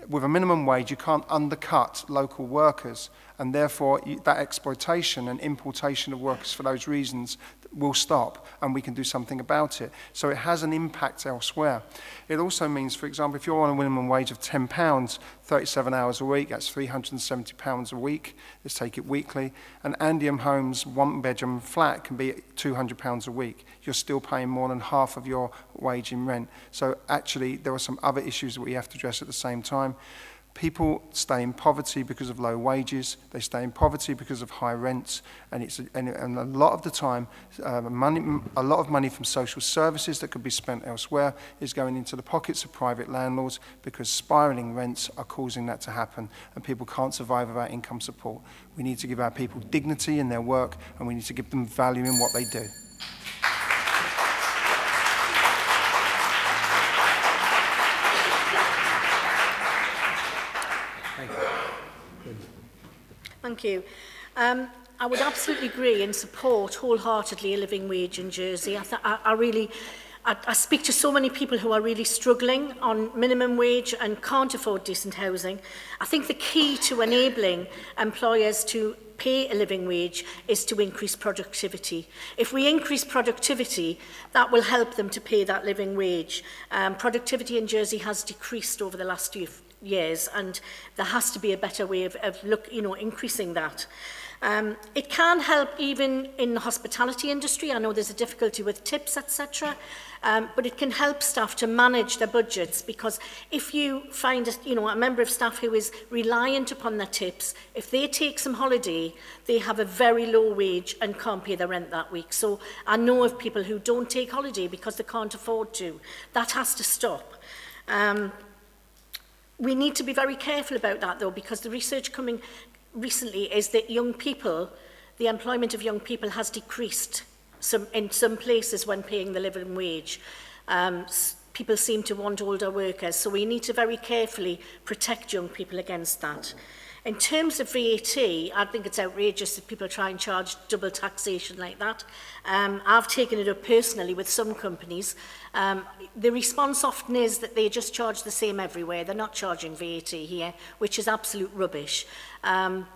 with a minimum wage you can't undercut local workers, and therefore that exploitation and importation of workers for those reasons will stop, and we can do something about it. So it has an impact elsewhere. It also means, for example, if you're on a minimum wage of £10, 37 hours a week, that's £370 a week. Let's take it weekly. An Andium Homes one-bedroom flat can be £200 a week. You're still paying more than half of your wage in rent. So actually, there are some other issues that we have to address at the same time. People stay in poverty because of low wages, they stay in poverty because of high rents, and a lot of the time, a lot of money from social services that could be spent elsewhere is going into the pockets of private landlords, because spiralling rents are causing that to happen, and people can't survive without income support. We need to give our people dignity in their work, and we need to give them value in what they do. Thank you. I would absolutely agree and support wholeheartedly a living wage in Jersey. I speak to so many people who are really struggling on minimum wage and can't afford decent housing. I think the key to enabling employers to pay a living wage is to increase productivity. If we increase productivity, that will help them to pay that living wage. Productivity in Jersey has decreased over the last years, and there has to be a better way of increasing that. It can help even in the hospitality industry. I know there's a difficulty with tips, etc., but it can help staff to manage their budgets, because if you find a member of staff who is reliant upon their tips, if they take some holiday, they have a very low wage and can't pay their rent that week. So I know of people who don't take holiday because they can't afford to. That has to stop. We need to be very careful about that, though, because the research coming recently is that young people, the employment of young people has decreased in some places when paying the living wage. People seem to want older workers, so we need to very carefully protect young people against that. In terms of VAT, I think it's outrageous that people try and charge double taxation like that. I've taken it up personally with some companies. The response often is that they just charge the same everywhere. They're not charging VAT here, which is absolute rubbish.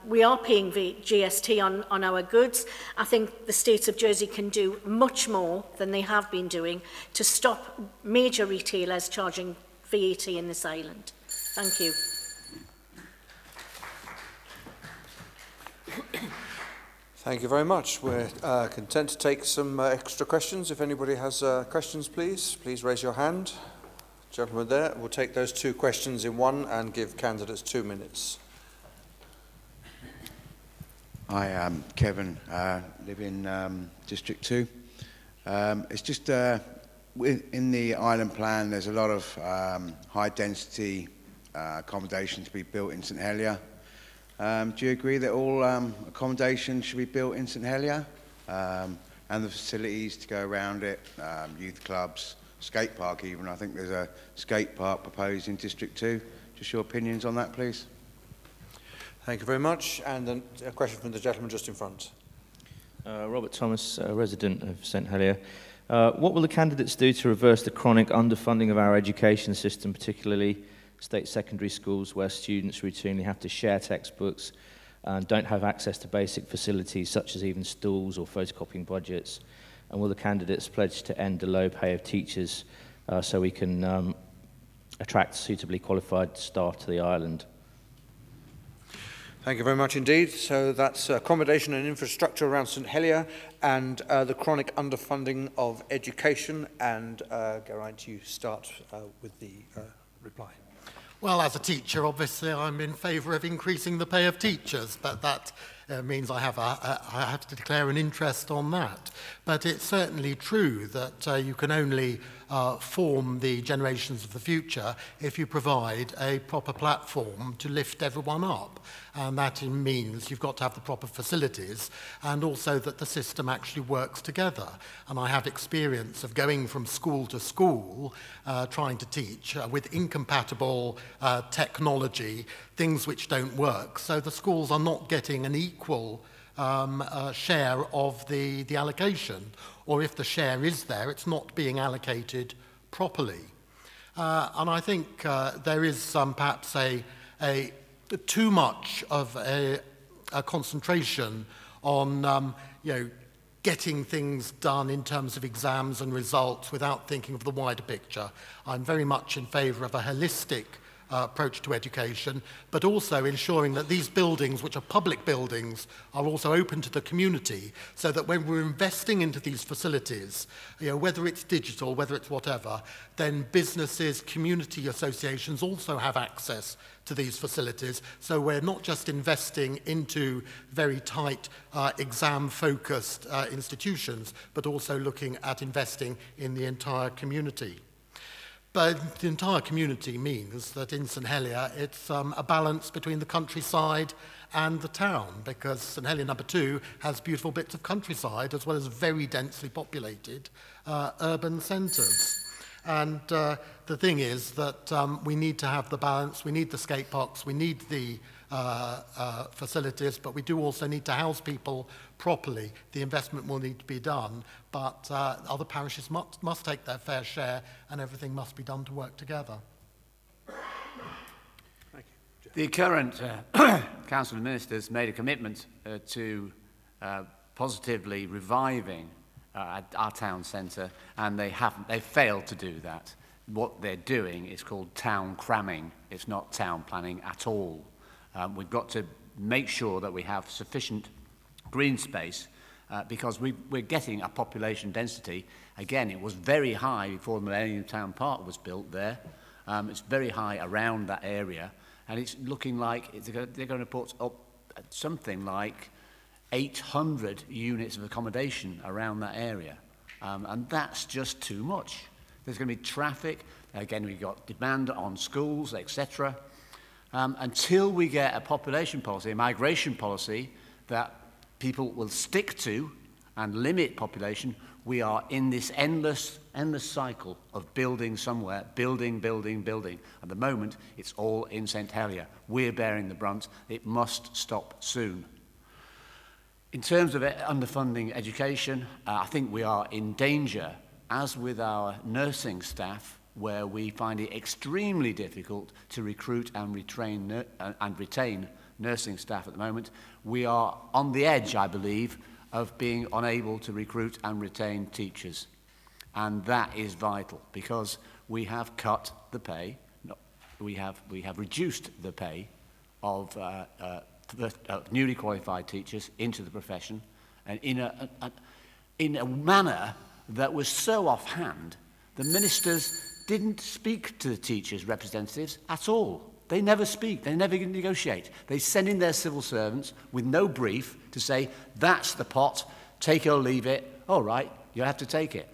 We are paying GST on our goods. I think the states of Jersey can do much more than they have been doing to stop major retailers charging VAT in this island. Thank you. Thank you very much. We're content to take some extra questions. If anybody has questions, please raise your hand. Gentleman there, we'll take those two questions in one and give candidates 2 minutes. Hi, I'm Kevin, live in District 2. It's just in the island plan, there's a lot of high density accommodation to be built in St Helier. Do you agree that all accommodation should be built in St Helier, and the facilities to go around it, youth clubs, skate park even? I think there's a skate park proposed in District 2. Just your opinions on that, please. Thank you very much. And then a question from the gentleman just in front. Robert Thomas, resident of St Helier. What will the candidates do to reverse the chronic underfunding of our education system, particularly state secondary schools, where students routinely have to share textbooks and don't have access to basic facilities such as even stools or photocopying budgets? And will the candidates pledge to end the low pay of teachers so we can attract suitably qualified staff to the island? Thank you very much indeed. So that's accommodation and infrastructure around St Helier and the chronic underfunding of education. And Geraint, you start with the reply. Well, as a teacher, obviously, I'm in favour of increasing the pay of teachers, but that means I have to declare an interest on that. But it's certainly true that you can only form the generations of the future if you provide a proper platform to lift everyone up. And that means you've got to have the proper facilities and also that the system actually works together. And I have experience of going from school to school trying to teach with incompatible technology, things which don't work. So the schools are not getting an equal share of the allocation, or if the share is there, it's not being allocated properly. And I think there is perhaps too much of a concentration on getting things done in terms of exams and results without thinking of the wider picture. I'm very much in favour of a holistic approach to education, but also ensuring that these buildings, which are public buildings, are also open to the community, so that when we're investing into these facilities, whether it's digital, whether it's whatever, then businesses, community associations also have access to these facilities. So we're not just investing into very tight exam-focused institutions, but also looking at investing in the entire community. But the entire community means that in St Helier it's a balance between the countryside and the town, because St Helier No.2 has beautiful bits of countryside as well as very densely populated urban centres. And the thing is that we need to have the balance, we need the skate parks, we need the facilities, but we do also need to house people properly. The investment will need to be done, but other parishes must take their fair share, and everything must be done to work together. Thank you. The current Council of Ministers made a commitment to positively reviving our town centre, and they failed to do that. What they're doing is called town cramming. It's not town planning at all. We've got to make sure that we have sufficient green space because we're getting a population density. Again, it was very high before the Millennium Town Park was built there. It's very high around that area, and it's looking like they're going to put up something like 800 units of accommodation around that area. And that's just too much. There's going to be traffic. Again, we've got demand on schools, etc. Until we get a population policy, a migration policy that people will stick to and limit population, we are in this endless cycle of building somewhere, building. At the moment, it's all in St Helier. We're bearing the brunt. It must stop soon. In terms of underfunding education, I think we are in danger, as with our nursing staff, where we find it extremely difficult to recruit and retain nursing staff at the moment. We are on the edge, I believe, of being unable to recruit and retain teachers. And that is vital, because we have cut the pay, we have reduced the pay of newly qualified teachers into the profession, and in a manner that was so offhand. The ministers didn't speak to the teachers' representatives at all. They never speak, they never negotiate. They send in their civil servants with no brief to say, that's the pot, take it or leave it. All right, you have to take it.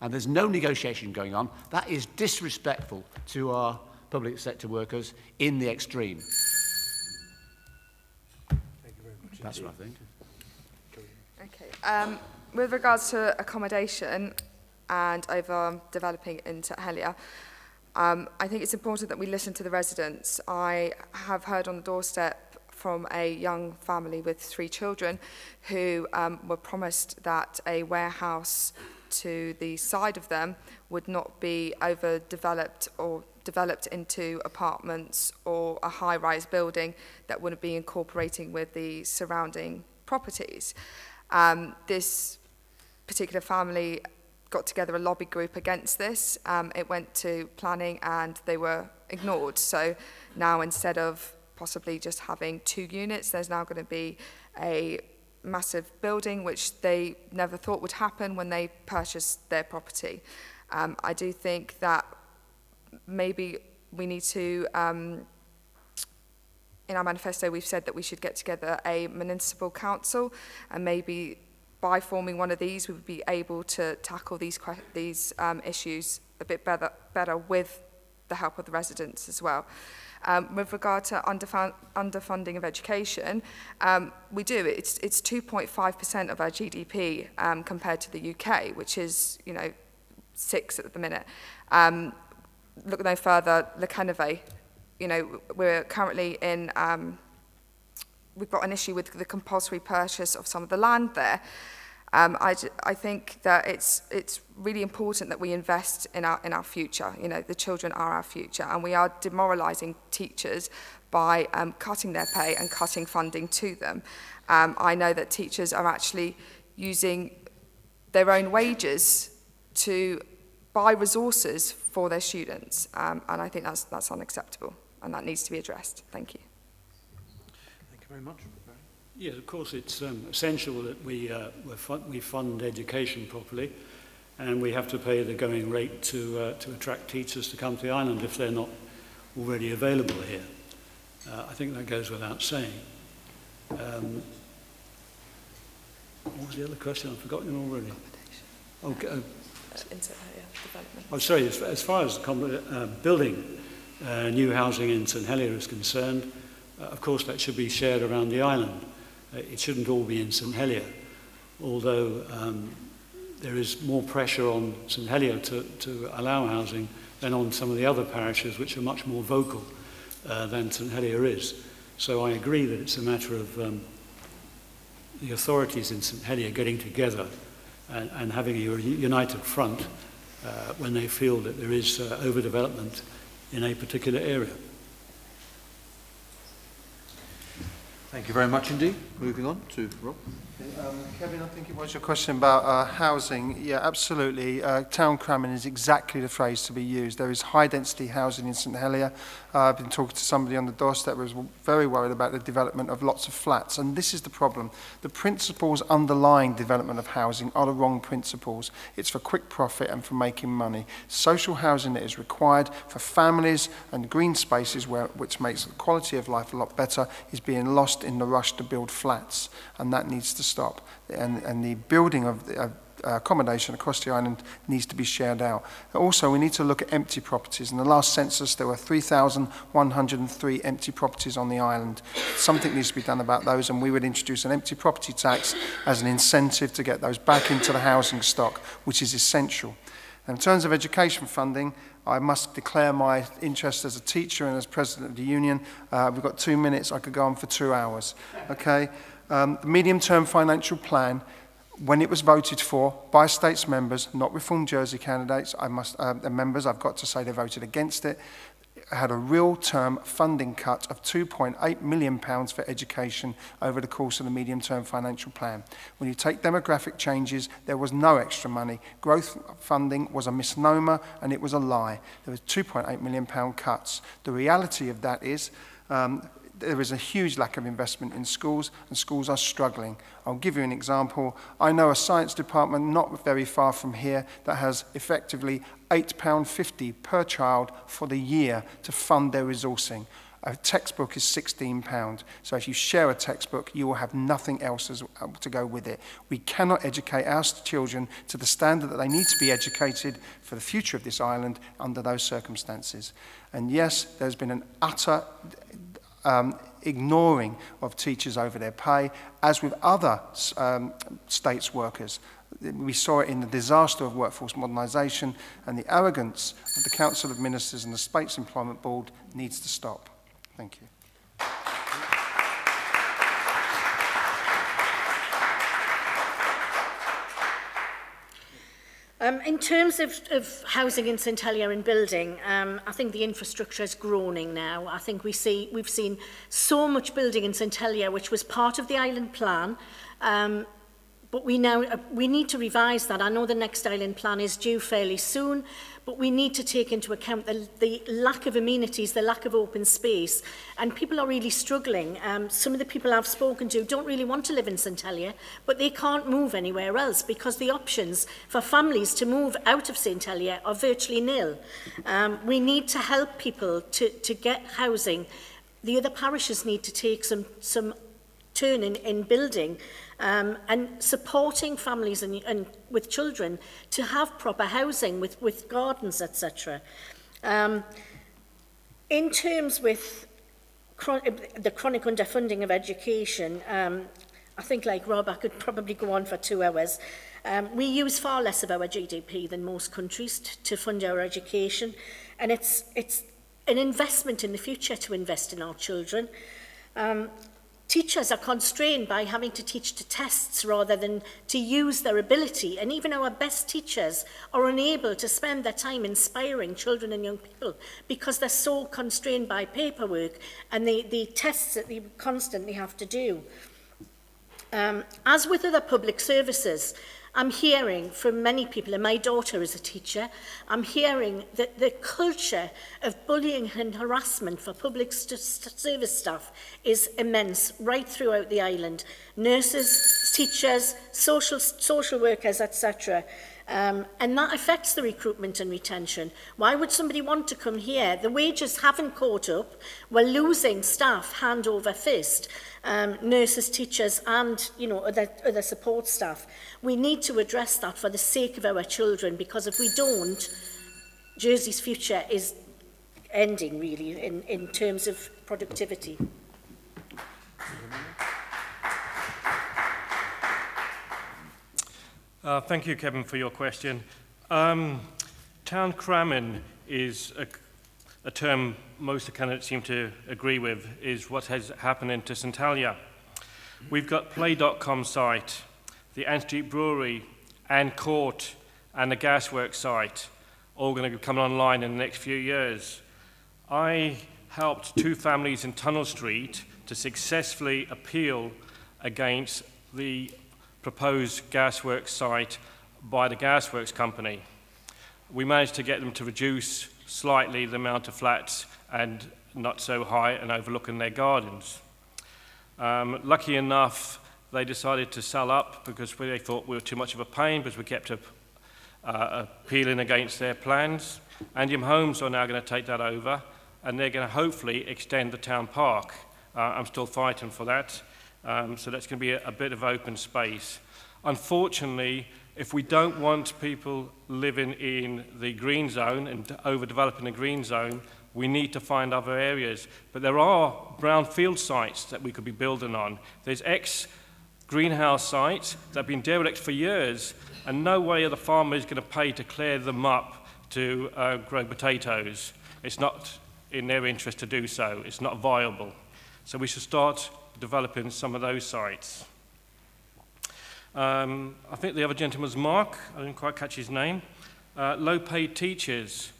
And there's no negotiation going on. That is disrespectful to our public sector workers in the extreme. Thank you very much. That's what I think. Okay. With regards to accommodation and over developing into Helier, I think it's important that we listen to the residents. I have heard on the doorstep from a young family with 3 children who were promised that a warehouse to the side of them would not be overdeveloped or developed into apartments or a high-rise building that wouldn't be incorporating with the surrounding properties. This particular family got together a lobby group against this. It went to planning and they were ignored. So now, instead of possibly just having 2 units, there's now going to be a massive building, which they never thought would happen when they purchased their property. I do think that maybe we need to in our manifesto, we've said that we should get together a municipal council, and maybe by forming one of these, we would be able to tackle these issues a bit better with the help of the residents as well. With regard to underfunding of education, we do. It's 2.5% of our GDP compared to the UK, which is, 6 at the minute. Look no further, Le Caneve, we're currently in, we've got an issue with the compulsory purchase of some of the land there. I think that it's really important that we invest in our future. The children are our future, and we are demoralising teachers by cutting their pay and cutting funding to them. I know that teachers are actually using their own wages to buy resources for their students, and I think that's unacceptable, and that needs to be addressed. Thank you. Thank you very much. Yes, of course, it's essential that we fund education properly, and we have to pay the going rate to attract teachers to come to the island if they're not already available here. I think that goes without saying. What was the other question? I've forgotten it already. Okay. Oh, sorry, as far as building new housing in St Helier is concerned, of course that should be shared around the island. It shouldn't all be in St Helier, although there is more pressure on St Helier to allow housing than on some of the other parishes, which are much more vocal than St Helier is. So I agree that it's a matter of the authorities in St Helier getting together and having a united front when they feel that there is overdevelopment in a particular area. Thank you very much indeed. Moving on to Rob. Kevin, I think it was your question about housing. Yeah, absolutely. Town cramming is exactly the phrase to be used. There is high-density housing in St Helier. I've been talking to somebody on the doorstep who was very worried about the development of lots of flats, and this is the problem. The principles underlying development of housing are the wrong principles. It's for quick profit and for making money. Social housing that is required for families and green spaces, which makes the quality of life a lot better, is being lost in the rush to build flats, and that needs to stop. And the building of accommodation across the island needs to be shared out. Also, we need to look at empty properties. In the last census, there were 3,103 empty properties on the island. Something needs to be done about those, and we would introduce an empty property tax as an incentive to get those back into the housing stock, which is essential. And in terms of education funding, I must declare my interest as a teacher and as president of the union. We've got 2 minutes. I could go on for 2 hours. Okay. The medium-term financial plan, when it was voted for by states members, not Reform Jersey candidates, members, I've got to say they voted against it, had a real-term funding cut of £2.8 million for education over the course of the medium-term financial plan. When you take demographic changes, there was no extra money. Growth funding was a misnomer and it was a lie. There was £2.8 million cuts. The reality of that is there is a huge lack of investment in schools, and schools are struggling. I'll give you an example. I know a science department not very far from here that has effectively £8.50 per child for the year to fund their resourcing. A textbook is £16. So if you share a textbook, you will have nothing else to go with it. We cannot educate our children to the standard that they need to be educated for the future of this island under those circumstances. And yes, there's been an utter ignoring of teachers over their pay, as with other states workers. We saw it in the disaster of workforce modernisation, and the arrogance of the Council of Ministers and the States Employment Board needs to stop. Thank you. In terms of housing in St Helier and building, I think the infrastructure is groaning now. I think we've seen so much building in St Helier, which was part of the island plan, but we need to revise that. I know the next island plan is due fairly soon, but we need to take into account the lack of amenities, the lack of open space, and people are really struggling. Some of the people I've spoken to don't really want to live in St Helier, but they can't move anywhere else because the options for families to move out of St Helier are virtually nil. We need to help people to get housing the other parishes need to take some turn in building and supporting families and with children to have proper housing with gardens, etc. In terms with the chronic underfunding of education, I think, like Rob, I could probably go on for 2 hours. We use far less of our GDP than most countries to fund our education, and it's an investment in the future to invest in our children. Teachers are constrained by having to teach to tests rather than to use their ability, and even our best teachers are unable to spend their time inspiring children and young people because they're so constrained by paperwork and the tests that they constantly have to do. As with other public services, I'm hearing from many people, and my daughter is a teacher, I'm hearing that the culture of bullying and harassment for public service staff is immense right throughout the island. Nurses, teachers, social workers, etc. And that affects the recruitment and retention. Why would somebody want to come here? The wages haven't caught up. We're losing staff hand over fist. Nurses, teachers and other support staff. We need to address that for the sake of our children, because if we don't, Jersey's future is ending really in terms of productivity. Thank you, Kevin, for your question. Town cramming is a term most of the candidates seem to agree with, is what has happened to St Helier. We've got Play.com site, the Ann Street Brewery, Ann Court, and the Gasworks site, all going to come online in the next few years. I helped 2 families in Tunnel Street to successfully appeal against the proposed gasworks site by the gasworks company. We managed to get them to reduce slightly the amount of flats and not so high and overlooking their gardens. Lucky enough, they decided to sell up because they thought we were too much of a pain, because we kept appealing against their plans. Andium Homes are now going to take that over, and they're going to hopefully extend the town park. I'm still fighting for that. So that's going to be a bit of open space. Unfortunately, if we don't want people living in the green zone and overdeveloping the green zone, we need to find other areas. But there are brownfield sites that we could be building on. There's ex-greenhouse sites that have been derelict for years, and no way are the farmers going to pay to clear them up to grow potatoes. It's not in their interest to do so. It's not viable. So we should start developing some of those sites. I think the other gentleman's Mark, I didn't quite catch his name. Low-paid teachers.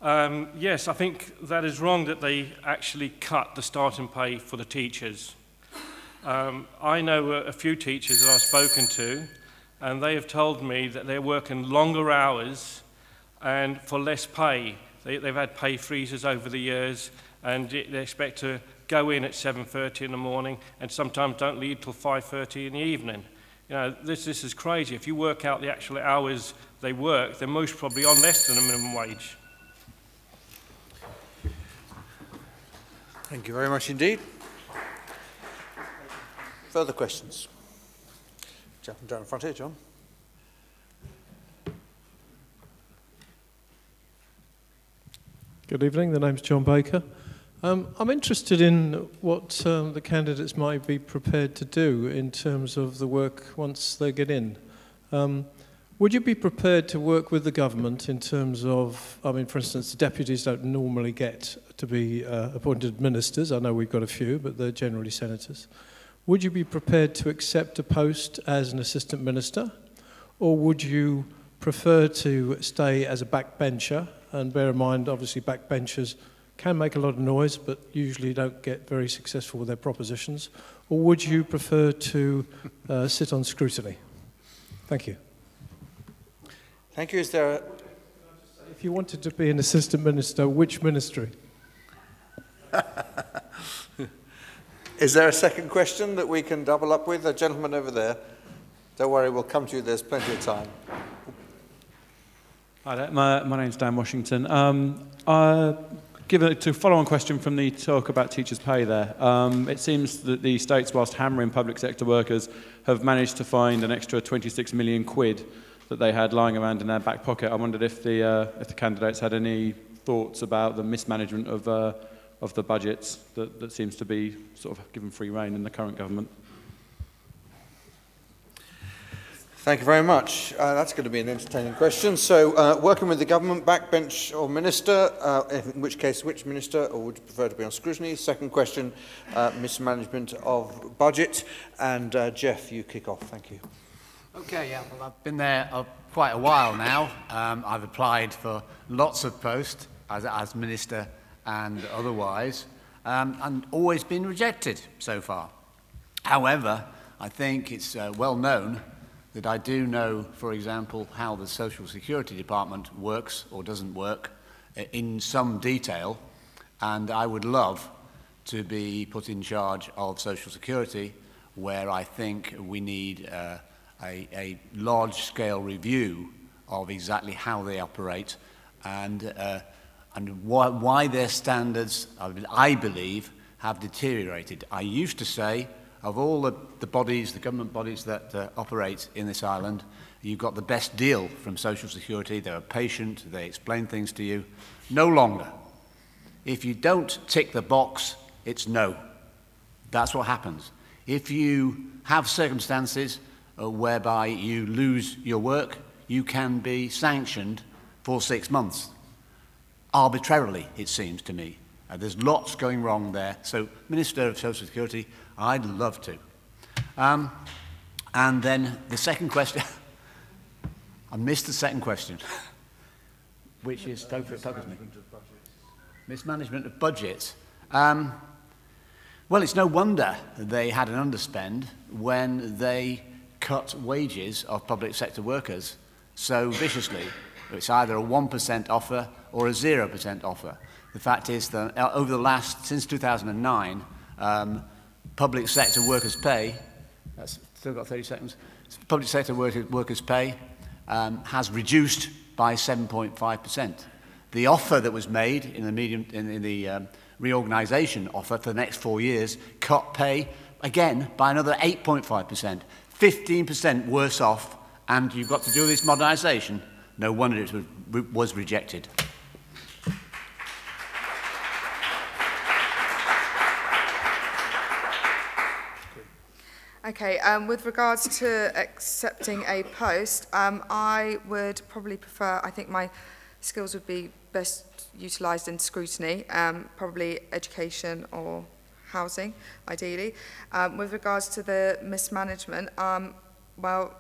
Yes, I think that is wrong that they actually cut the starting pay for the teachers. I know a few teachers that I've spoken to, and they have told me that they're working longer hours and for less pay. They've had pay freezes over the years, and they expect to go in at 7:30 in the morning and sometimes don't leave till 5:30 in the evening. You know, this is crazy. If you work out the actual hours they work, they're most probably on less than a minimum wage. Thank you very much indeed. Further questions? Down in front here, John. Good evening, the name's John Baker. I'm interested in what the candidates might be prepared to do in terms of the work once they get in. Would you be prepared to work with the government in terms of, I mean, for instance, the deputies don't normally get to be appointed ministers. I know we've got a few, but they're generally senators. Would you be prepared to accept a post as an assistant minister, or would you prefer to stay as a backbencher? And bear in mind, obviously, backbenchers can make a lot of noise, but usually don't get very successful with their propositions. Or would you prefer to sit on scrutiny? Thank you. Thank you. Is there If you wanted to be an assistant minister, which ministry? Is there a second question that we can double up with? A gentleman over there. Don't worry, we'll come to you. There's plenty of time. Hi there. My name's Dan Washington. to follow on question from the talk about teachers' pay there, it seems that the states, whilst hammering public sector workers, have managed to find an extra 26 million quid that they had lying around in their back pocket. I wondered if the candidates had any thoughts about the mismanagement of the budgets that seems to be sort of given free rein in the current government. Thank you very much. That's going to be an entertaining question. So, working with the government, backbench or minister, in which case, which minister, or would you prefer to be on scrutiny? Second question, mismanagement of budget. And Jeff, you kick off. Thank you. Okay, yeah, well, I've been there quite a while now. I've applied for lots of posts as minister and otherwise, and always been rejected so far. However, I think it's well known that I do know, for example, how the Social Security Department works or doesn't work in some detail, and I would love to be put in charge of Social Security, where I think we need a large-scale review of exactly how they operate and why their standards, I believe, have deteriorated. I used to say, of all the bodies, the government bodies that operate in this island, you've got the best deal from Social Security. They're patient, they explain things to you. No longer. If you don't tick the box, it's no. That's what happens. If you have circumstances whereby you lose your work, you can be sanctioned for 6 months. Arbitrarily, it seems to me. There's lots going wrong there. So, Minister of Social Security, I'd love to. And then the second question, I missed the second question, which is, mismanagement of budgets. Well, it's no wonder they had an underspend when they cut wages of public sector workers so viciously. It's either a 1% offer or a 0% offer. The fact is that over the since 2009, public sector workers' pay, that's still got 30 seconds, public sector workers' pay has reduced by 7.5%. The offer that was made in the reorganisation offer for the next 4 years cut pay, again, by another 8.5%, 15% worse off, and you've got to do this modernisation. No wonder it was rejected. Okay, with regards to accepting a post, I would probably prefer, I think my skills would be best utilised in scrutiny, probably education or housing, ideally. With regards to the mismanagement, well,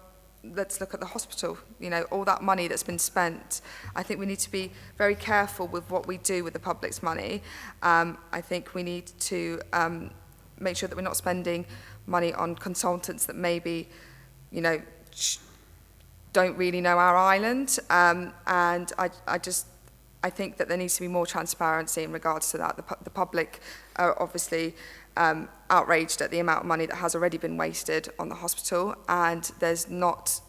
let's look at the hospital. You know, all that money that's been spent. I think we need to be very careful with what we do with the public's money. I think we need to make sure that we're not spending money on consultants that maybe, you know, don't really know our island. And I think that there needs to be more transparency in regards to that. The public are obviously outraged at the amount of money that has already been wasted on the hospital, and there's not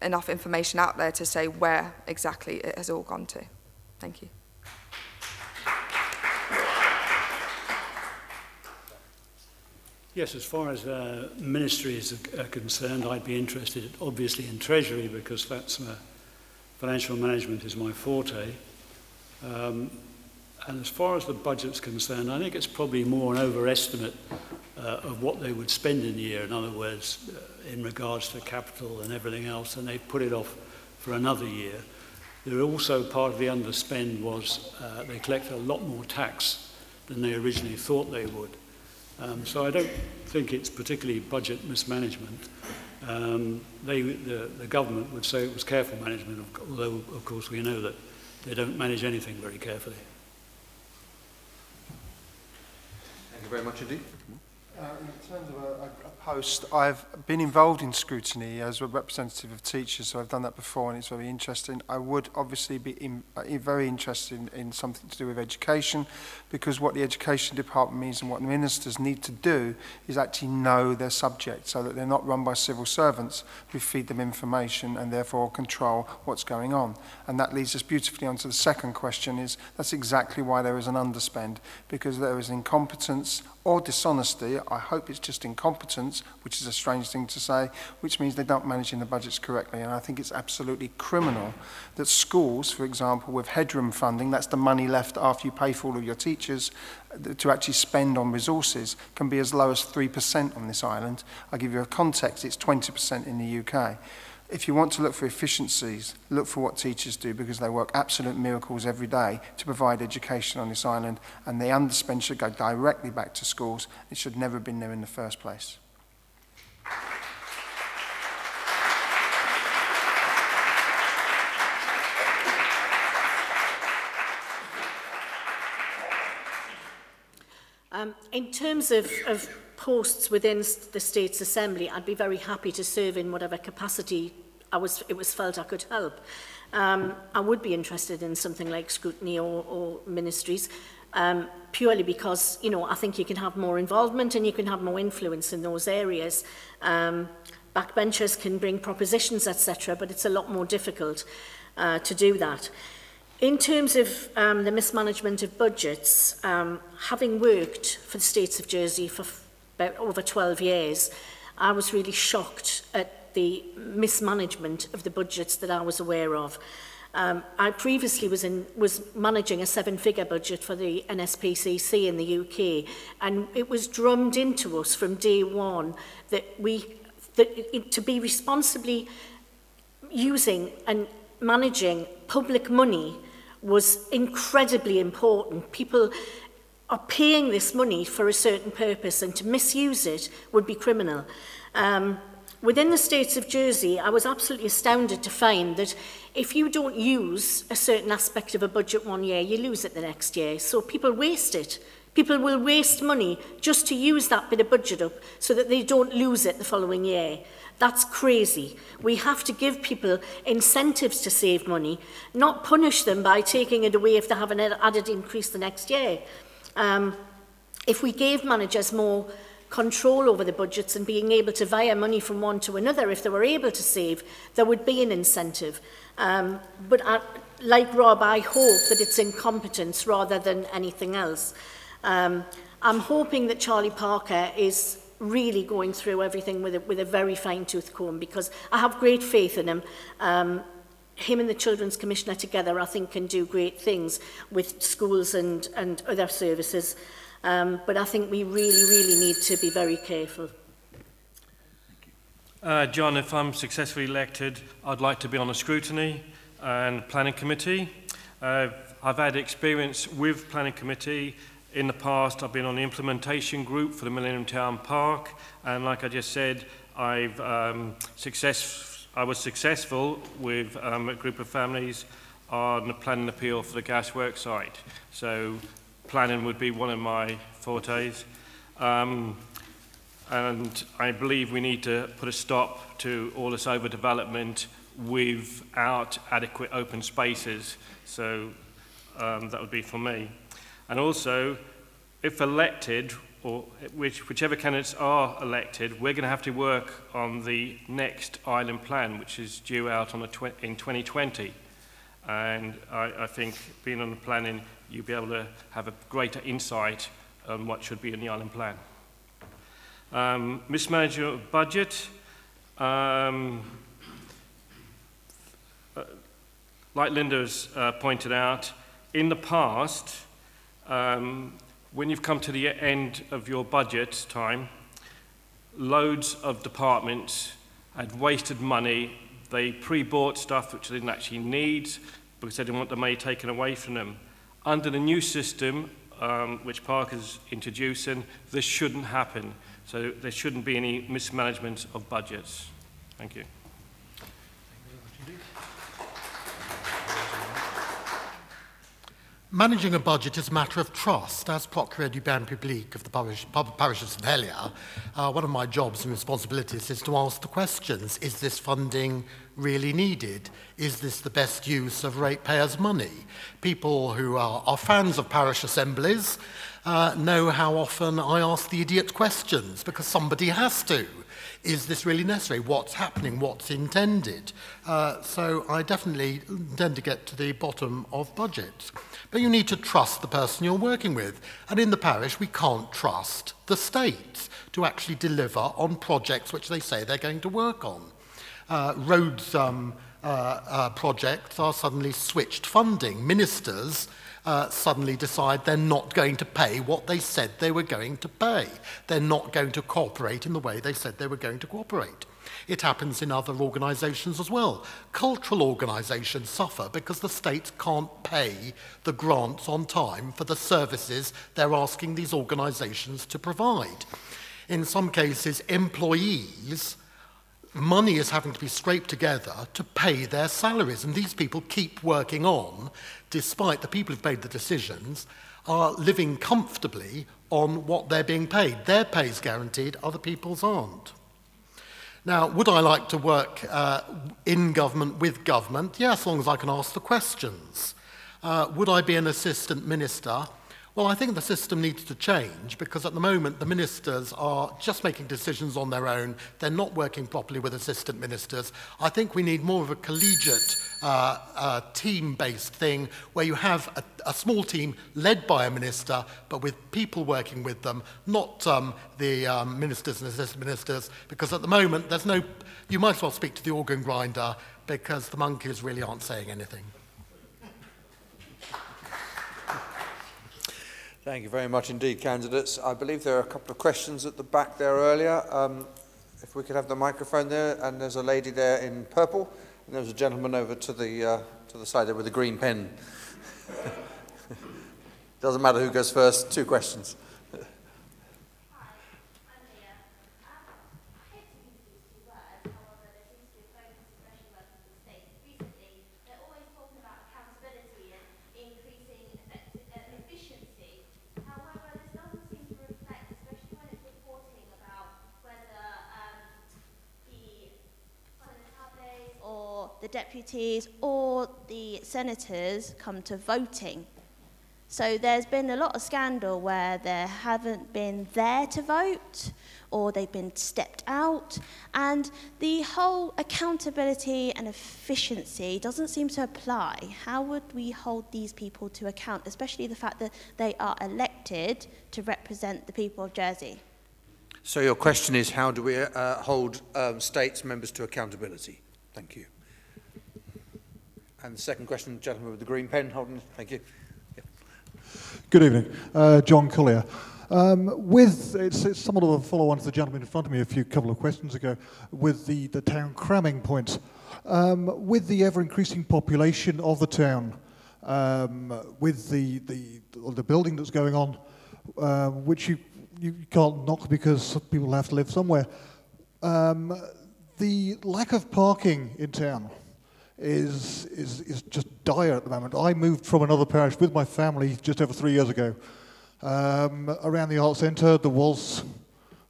enough information out there to say where exactly it has all gone to. Thank you. Yes, as far as ministry is concerned, I'd be interested obviously in Treasury, because that's financial management is my forte. And as far as the budget's concerned, I think it's probably more an overestimate of what they would spend in a year. In other words, in regards to capital and everything else, and they put it off for another year. There also part of the underspend was they collect a lot more tax than they originally thought they would. So I don't think it's particularly budget mismanagement. The government would say it was careful management, although of course we know that they don't manage anything very carefully. Thank you very much indeed. In terms of a post, I've been involved in scrutiny as a representative of teachers, so I've done that before and it's very interesting. I would obviously be very interested in something to do with education, because what the education department means and what the ministers need to do is actually know their subject, so that they're not run by civil servants who feed them information and therefore control what's going on. And that leads us beautifully on to the second question, is that's exactly why there is an underspend, because there is incompetence or dishonesty. I hope it's just incompetence, which is a strange thing to say, which means they don't manage in the budgets correctly. And I think it's absolutely criminal that schools, for example, with headroom funding, that's the money left after you pay for all of your teachers, to actually spend on resources, can be as low as 3% on this island. I'll give you a context, it's 20% in the UK. If you want to look for efficiencies, look for what teachers do, because they work absolute miracles every day to provide education on this island, and the underspend should go directly back to schools. It should never have been there in the first place. In terms of posts within the States Assembly, I'd be very happy to serve in whatever capacity it was felt I could help. I would be interested in something like scrutiny or ministries, purely because, you know, I think you can have more involvement and you can have more influence in those areas. Backbenchers can bring propositions, etc., but it's a lot more difficult to do that. In terms of the mismanagement of budgets, having worked for the States of Jersey for about over 12 years, I was really shocked at the mismanagement of the budgets that I was aware of. I previously was managing a 7-figure budget for the NSPCC in the UK, and it was drummed into us from day one that to be responsibly using and managing public money was incredibly important. People are paying this money for a certain purpose, and to misuse it would be criminal. Within the States of Jersey, I was absolutely astounded to find that if you don't use a certain aspect of a budget one year, you lose it the next year. So people waste it. People will waste money just to use that bit of budget up so that they don't lose it the following year. That's crazy. We have to give people incentives to save money, not punish them by taking it away if they have an added increase the next year. If we gave managers more control over the budgets and being able to via money from one to another, if they were able to save, there would be an incentive. Like Rob, I hope that it's incompetence rather than anything else. I'm hoping that Charlie Parker is really going through everything with a very fine-tooth comb, because I have great faith in him. Him and the Children's Commissioner together, I think, can do great things with schools and other services. But I think we really, really need to be very careful. John, if I'm successfully elected, I'd like to be on a scrutiny and planning committee. I've had experience with planning committee. In the past, I've been on the implementation group for the Millennium Town Park, and like I just said, I was successful with a group of families on the planning appeal for the gasworks site. So planning would be one of my fortes. And I believe we need to put a stop to all this overdevelopment without adequate open spaces. So that would be for me. And also, if elected, or whichever candidates are elected, we're going to have to work on the next island plan, which is due out on in 2020. And I think being on the planning, you'll be able to have a greater insight on what should be in the island plan. Mismanagement of budget. Like Linda's pointed out, in the past, when you've come to the end of your budget time, loads of departments had wasted money. They pre-bought stuff which they didn't actually need because they didn't want the money taken away from them. Under the new system, which Park is introducing, this shouldn't happen. So there shouldn't be any mismanagement of budgets. Thank you. Managing a budget is a matter of trust. As Procureur du Bain Public of the parish of St Helier, one of my jobs and responsibilities is to ask the questions. Is this funding really needed? Is this the best use of ratepayers' money? People who are fans of parish assemblies know how often I ask the idiot questions, because somebody has to. Is this really necessary? What's happening? What's intended? So I definitely intend to get to the bottom of budgets. But you need to trust the person you're working with. And in the parish, we can't trust the state to actually deliver on projects which they say they're going to work on. Roads projects are suddenly switched funding. Ministers suddenly decide they're not going to pay what they said they were going to pay. They're not going to cooperate in the way they said they were going to cooperate. It happens in other organisations as well. Cultural organisations suffer because the state can't pay the grants on time for the services they're asking these organisations to provide. In some cases, employees, money is having to be scraped together to pay their salaries, and these people keep working on despite the people who've made the decisions are living comfortably on what they're being paid. Their pay is guaranteed, other people's aren't. Now, would I like to work in government with government? Yeah, as long as I can ask the questions. Would I be an assistant minister? Well, I think the system needs to change, because at the moment the ministers are just making decisions on their own. They're not working properly with assistant ministers. I think we need more of a collegiate, team-based thing where you have a small team led by a minister, but with people working with them, not the ministers and assistant ministers, because at the moment there's no... You might as well speak to the organ grinder, because the monkeys really aren't saying anything. Thank you very much indeed, candidates. I believe there are a couple of questions at the back there earlier. If we could have the microphone there, and there's a lady there in purple, and there's a gentleman over to the side there with a green pen. Doesn't matter who goes first, 2 questions. The deputies or the senators come to voting. So there's been a lot of scandal where they haven't been there to vote, or they've been stepped out, and the whole accountability and efficiency doesn't seem to apply. How would we hold these people to account, especially the fact that they are elected to represent the people of Jersey? So your question is, how do we hold states members to accountability? Thank you. And the second question, gentleman with the green pen, holding. Thank you. Yep. Good evening, John Collier. It's somewhat of a follow-on to the gentleman in front of me a couple of questions ago, with the town cramming point. With the ever-increasing population of the town, with the building that's going on, which you can't knock because people have to live somewhere, the lack of parking in town is just dire at the moment. I moved from another parish with my family just over 3 years ago. Around the Arts Centre, there was,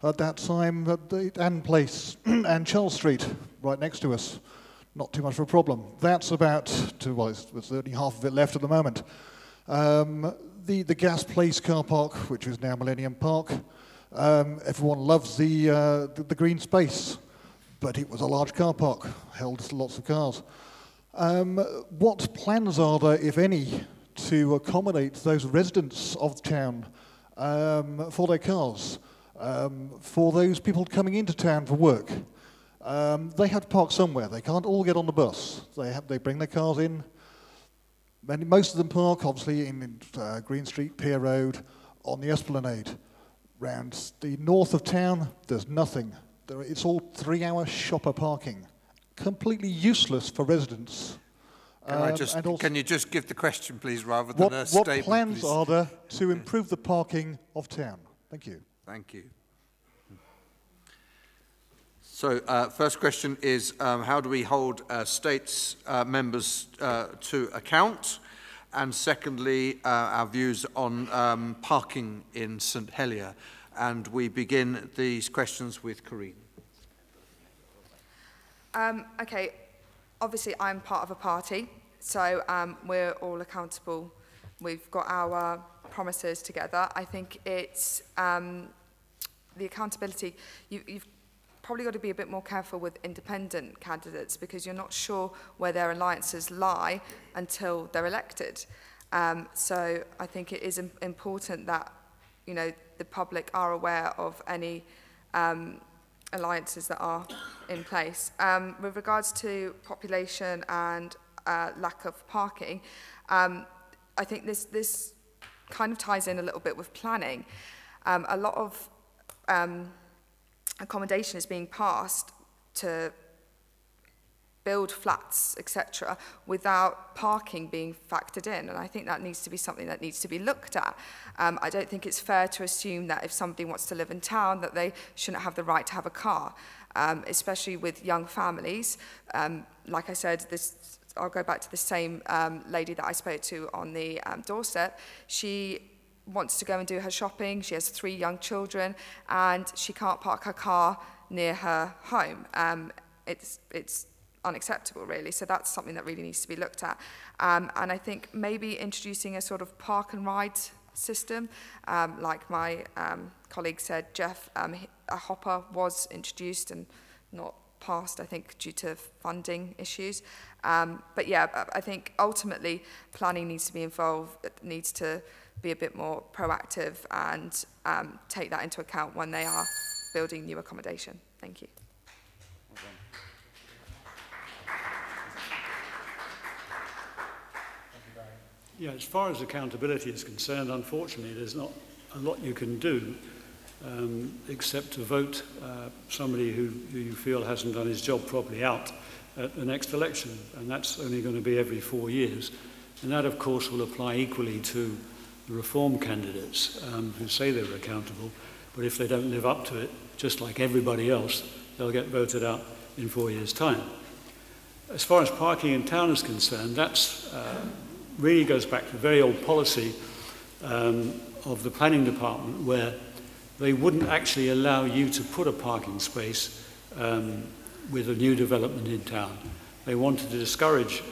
at that time, the Ann Place and Charles Street right next to us. Not too much of a problem. That's about, there's only half of it left at the moment. The Gas Place car park, which is now Millennium Park, everyone loves the green space, but it was a large car park, held lots of cars. What plans are there, if any, to accommodate those residents of the town for their cars, for those people coming into town for work? They have to park somewhere. They can't all get on the bus. They bring their cars in. Most of them park, obviously, in Green Street, Pier Road, on the Esplanade. Round the north of town, there's nothing. It's all 3-hour shopper parking. Completely useless for residents. Can you just give the question, please, rather than a statement? What plans are there to improve the parking of town? Thank you. Thank you. So, first question is, how do we hold states members to account? and secondly, our views on parking in St Helier. And we begin these questions with CARINA. Okay, obviously I'm part of a party, so we're all accountable. We've got our promises together. I think it's the accountability. You've probably got to be a bit more careful with independent candidates because you're not sure where their alliances lie until they're elected. So I think it is important that, you know, the public are aware of any alliances that are in place. With regards to population and lack of parking, I think this kind of ties in a little bit with planning. A lot of accommodation is being passed to build flats, etc., without parking being factored in. And I think that needs to be something that needs to be looked at. I don't think it's fair to assume that if somebody wants to live in town, that they shouldn't have the right to have a car, especially with young families. Like I said, I'll go back to the same lady that I spoke to on the doorstep. She wants to go and do her shopping. She has 3 young children, and she can't park her car near her home. It's unacceptable, really. So that's something that really needs to be looked at. And I think maybe introducing a sort of park and ride system, like my colleague said, Jeff, a hopper was introduced and not passed, I think, due to funding issues. But yeah, I think ultimately planning needs to be involved. It needs to be a bit more proactive and take that into account when they are building new accommodation. Thank you. Yeah, as far as accountability is concerned, unfortunately, there's not a lot you can do except to vote somebody who you feel hasn't done his job properly out at the next election. And that's only going to be every 4 years. And that, of course, will apply equally to the reform candidates who say they're accountable. But if they don't live up to it, just like everybody else, they'll get voted out in 4 years' time. As far as parking in town is concerned, that's really goes back to the very old policy of the planning department where they wouldn't actually allow you to put a parking space with a new development in town. They wanted to discourage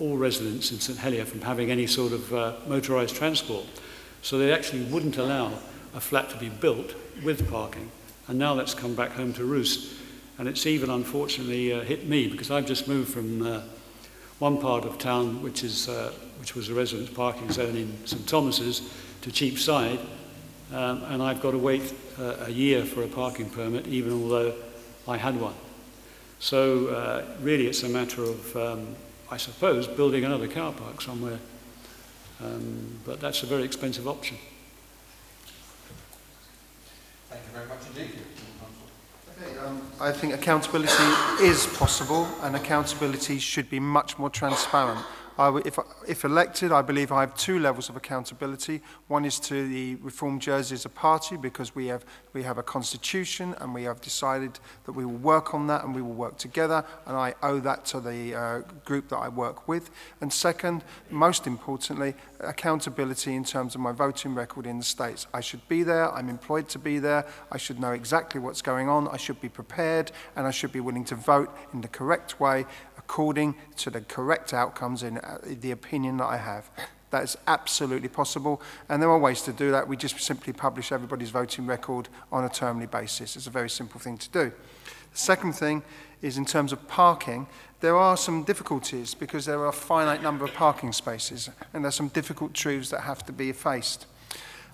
all residents in St Helier from having any sort of motorised transport. So they actually wouldn't allow a flat to be built with parking. And now that's come back home to roost. And it's even unfortunately hit me because I've just moved from one part of town, which was a residence parking zone in St Thomas's, to Cheapside, and I've got to wait a year for a parking permit, even although I had one. So really it's a matter of, I suppose, building another car park somewhere, but that's a very expensive option. Thank you very much indeed. I think accountability is possible, and accountability should be much more transparent. If elected, I believe I have 2 levels of accountability. One is to the Reform Jersey as a party, because we have a constitution and we have decided that we will work on that and we will work together, and I owe that to the group that I work with. And second, most importantly, accountability in terms of my voting record in the States. I should be there, I'm employed to be there, I should know exactly what's going on, I should be prepared, and I should be willing to vote in the correct way according to the correct outcomes in the opinion that I have. That is absolutely possible, and there are ways to do that. We just simply publish everybody's voting record on a termly basis. It's a very simple thing to do. The second thing is in terms of parking, there are some difficulties because there are a finite number of parking spaces, and there's some difficult truths that have to be faced.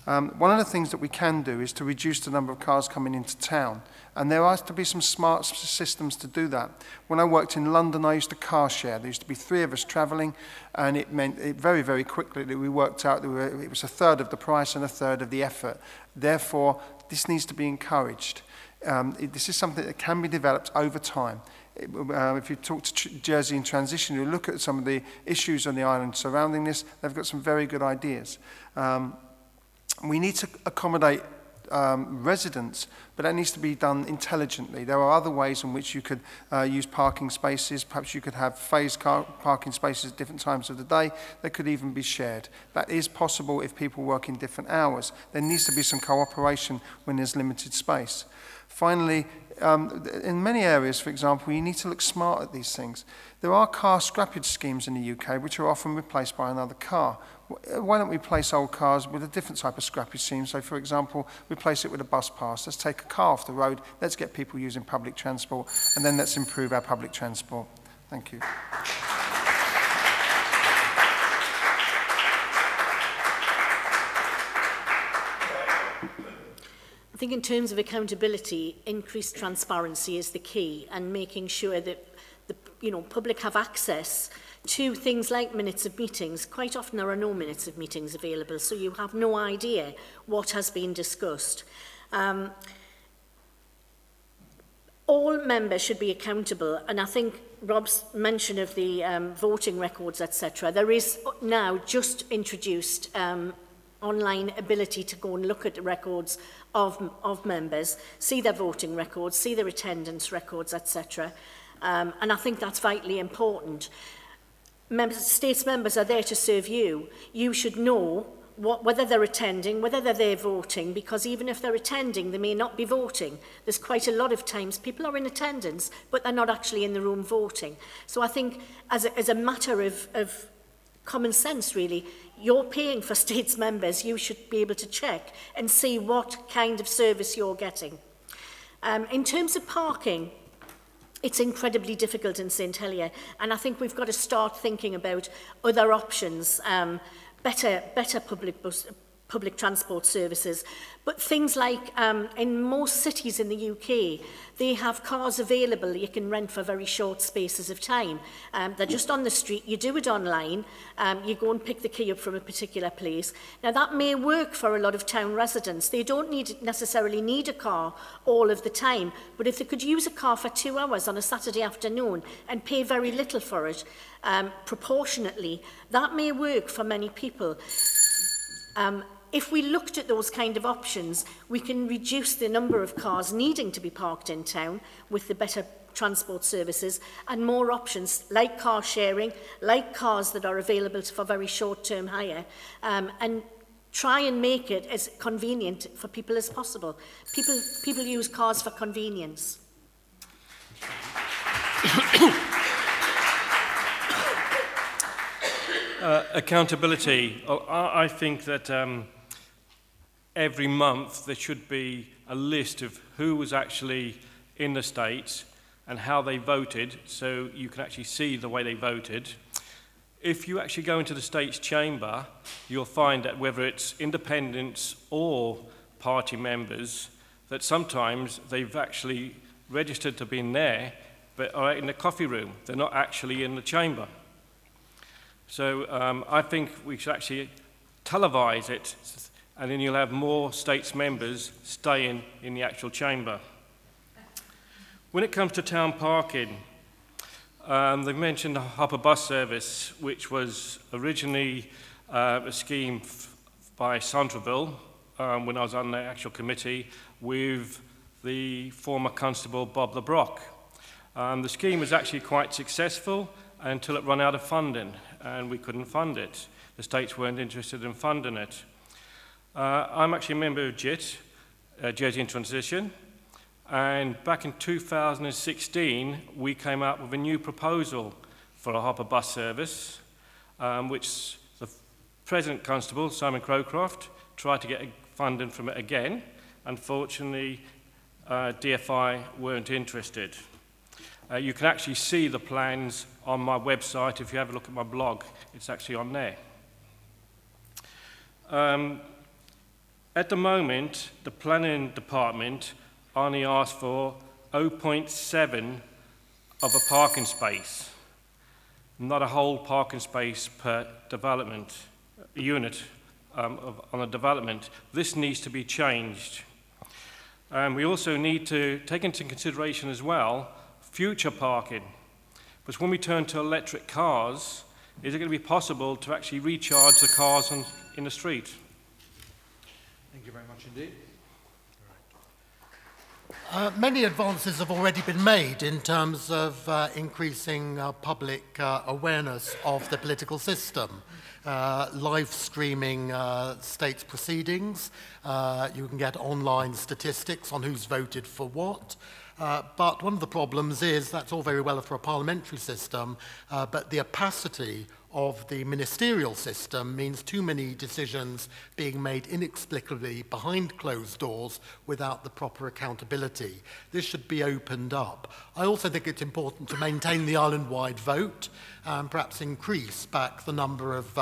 One of the things that we can do is to reduce the number of cars coming into town. And there has to be some smart systems to do that. When I worked in London, I used to car share. There used to be 3 of us travelling, and it meant very, very quickly that we worked out that it was 1/3 of the price and 1/3 of the effort. Therefore, this needs to be encouraged. This is something that can be developed over time. If you talk to Jersey in Transition, you look at some of the issues on the island surrounding this, they've got some very good ideas. We need to accommodate residents, but that needs to be done intelligently. There are other ways in which you could use parking spaces. Perhaps you could have phased parking spaces at different times of the day. They could even be shared. That is possible if people work in different hours. There needs to be some cooperation when there's limited space. Finally, in many areas, for example, you need to look smart at these things. There are car scrappage schemes in the UK which are often replaced by another car. Why don't we place old cars with a different type of scrappage scheme? So, for example, replace it with a bus pass. Let's take a car off the road. Let's get people using public transport, and then let's improve our public transport. Thank you. I think in terms of accountability, increased transparency is the key, and making sure that the public have access to things like minutes of meetings. Quite often there are no minutes of meetings available, so you have no idea what has been discussed. All members should be accountable, and I think Rob's mention of the voting records, etc. There is now just introduced online ability to go and look at the records of members, see their voting records, see their attendance records, etc. And I think that's vitally important. States members are there to serve you. You should know whether they're attending, whether they're there voting, because even if they're attending, they may not be voting. There's quite a lot of times people are in attendance, but they're not actually in the room voting. So I think as a matter of common sense, really, you're paying for states members, you should be able to check and see what kind of service you're getting. In terms of parking, it's incredibly difficult in St Helier, and I think we've got to start thinking about other options, better public transport services. But things like in most cities in the UK, they have cars available you can rent for very short spaces of time. They're just on the street, you do it online, you go and pick the key up from a particular place. Now that may work for a lot of town residents. They don't necessarily need a car all of the time, but if they could use a car for 2 hours on a Saturday afternoon and pay very little for it, proportionately, that may work for many people. If we looked at those kind of options, we can reduce the number of cars needing to be parked in town with the better transport services and more options like car sharing, like cars that are available for very short-term hire, and try and make it as convenient for people as possible. People use cars for convenience. Accountability. I think that every month there should be a list of who was actually in the States and how they voted, so you can actually see the way they voted. If you actually go into the States Chamber, you'll find that whether it's independents or party members, that sometimes they've actually registered to be in there, but are in the coffee room. They're not actually in the chamber. So I think we should actually televise it, and then you'll have more states members staying in the actual chamber. When it comes to town parking, they've mentioned the hopper bus service, which was originally a scheme by Centreville when I was on the actual committee with the former constable Bob LeBrock. The scheme was actually quite successful until it ran out of funding, and we couldn't fund it. The states weren't interested in funding it. I'm actually a member of JIT, Jersey in Transition, and back in 2016, we came up with a new proposal for a hopper bus service, which the present constable, Simon Crowcroft, tried to get funding from it again. Unfortunately, DFI weren't interested. You can actually see the plans on my website. If you have a look at my blog, it's actually on there. At the moment, the planning department only asks for 0.7 of a parking space, not a whole parking space per development unit on a development. This needs to be changed. We also need to take into consideration as well future parking. But when we turn to electric cars, is it going to be possible to actually recharge the cars in the street? Thank you very much indeed. Many advances have already been made in terms of increasing public awareness of the political system. Live streaming states proceedings. You can get online statistics on who's voted for what. But one of the problems is that's all very well for a parliamentary system, but the opacity of the ministerial system means too many decisions being made inexplicably behind closed doors without the proper accountability. This should be opened up. I also think it's important to maintain the island-wide vote and perhaps increase back the number of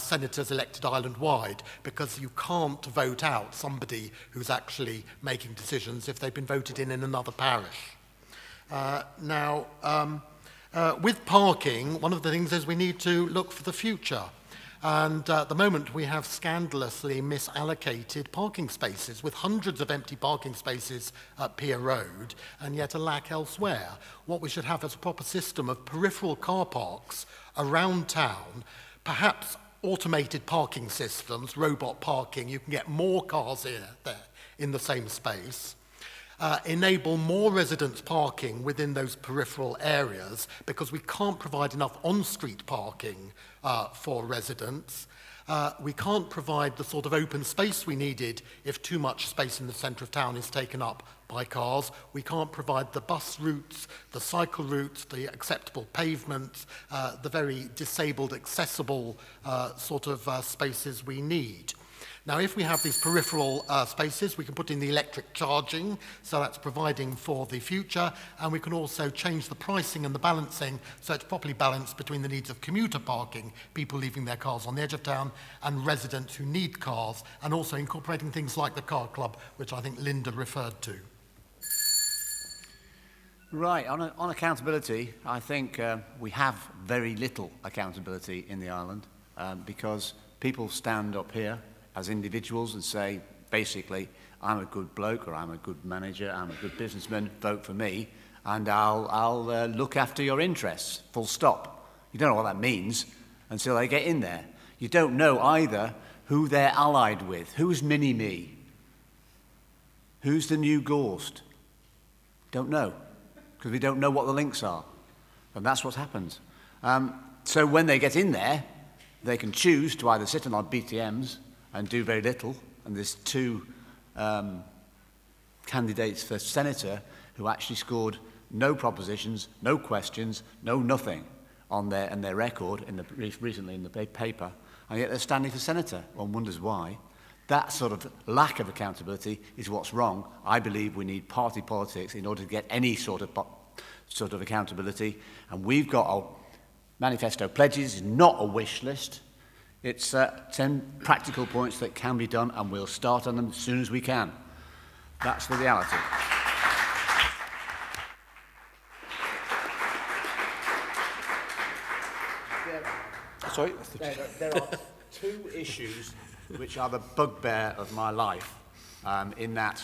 senators elected island-wide, because you can't vote out somebody who's actually making decisions if they've been voted in another parish. With parking, one of the things is we need to look for the future. And at the moment, we have scandalously misallocated parking spaces with hundreds of empty parking spaces at Pier Road and yet a lack elsewhere. What we should have is a proper system of peripheral car parks around town, perhaps automated parking systems, robot parking. You can get more cars there in the same space. Enable more residents parking within those peripheral areas, because we can't provide enough on-street parking for residents. We can't provide the sort of open space we needed if too much space in the centre of town is taken up by cars. We can't provide the bus routes, the cycle routes, the acceptable pavements, the very disabled, accessible sort of spaces we need. Now, if we have these peripheral spaces, we can put in the electric charging, so that's providing for the future, and we can also change the pricing and the balancing so it's properly balanced between the needs of commuter parking, people leaving their cars on the edge of town, and residents who need cars, and also incorporating things like the car club, which I think Linda referred to. Right, on accountability, I think we have very little accountability in the island because people stand up here as individuals and say, basically, I'm a good bloke, or I'm a good manager, I'm a good businessman, vote for me, and I'll look after your interests, full stop. You don't know what that means until they get in there. You don't know either who they're allied with. Who's Mini-Me? Who's the new Gorst? Don't know, because we don't know what the links are. And that's what happens. So when they get in there, they can choose to either sit on our BTMs and do very little, and there's two candidates for senator who actually scored no propositions, no questions, no nothing on their record recently in the paper, and yet they're standing for senator. One wonders why. That sort of lack of accountability is what's wrong. I believe we need party politics in order to get any sort of accountability, and we've got our manifesto pledges. It's not a wish list. It's 10 practical points that can be done, and we'll start on them as soon as we can. That's the reality. There are two issues which are the bugbear of my life, in that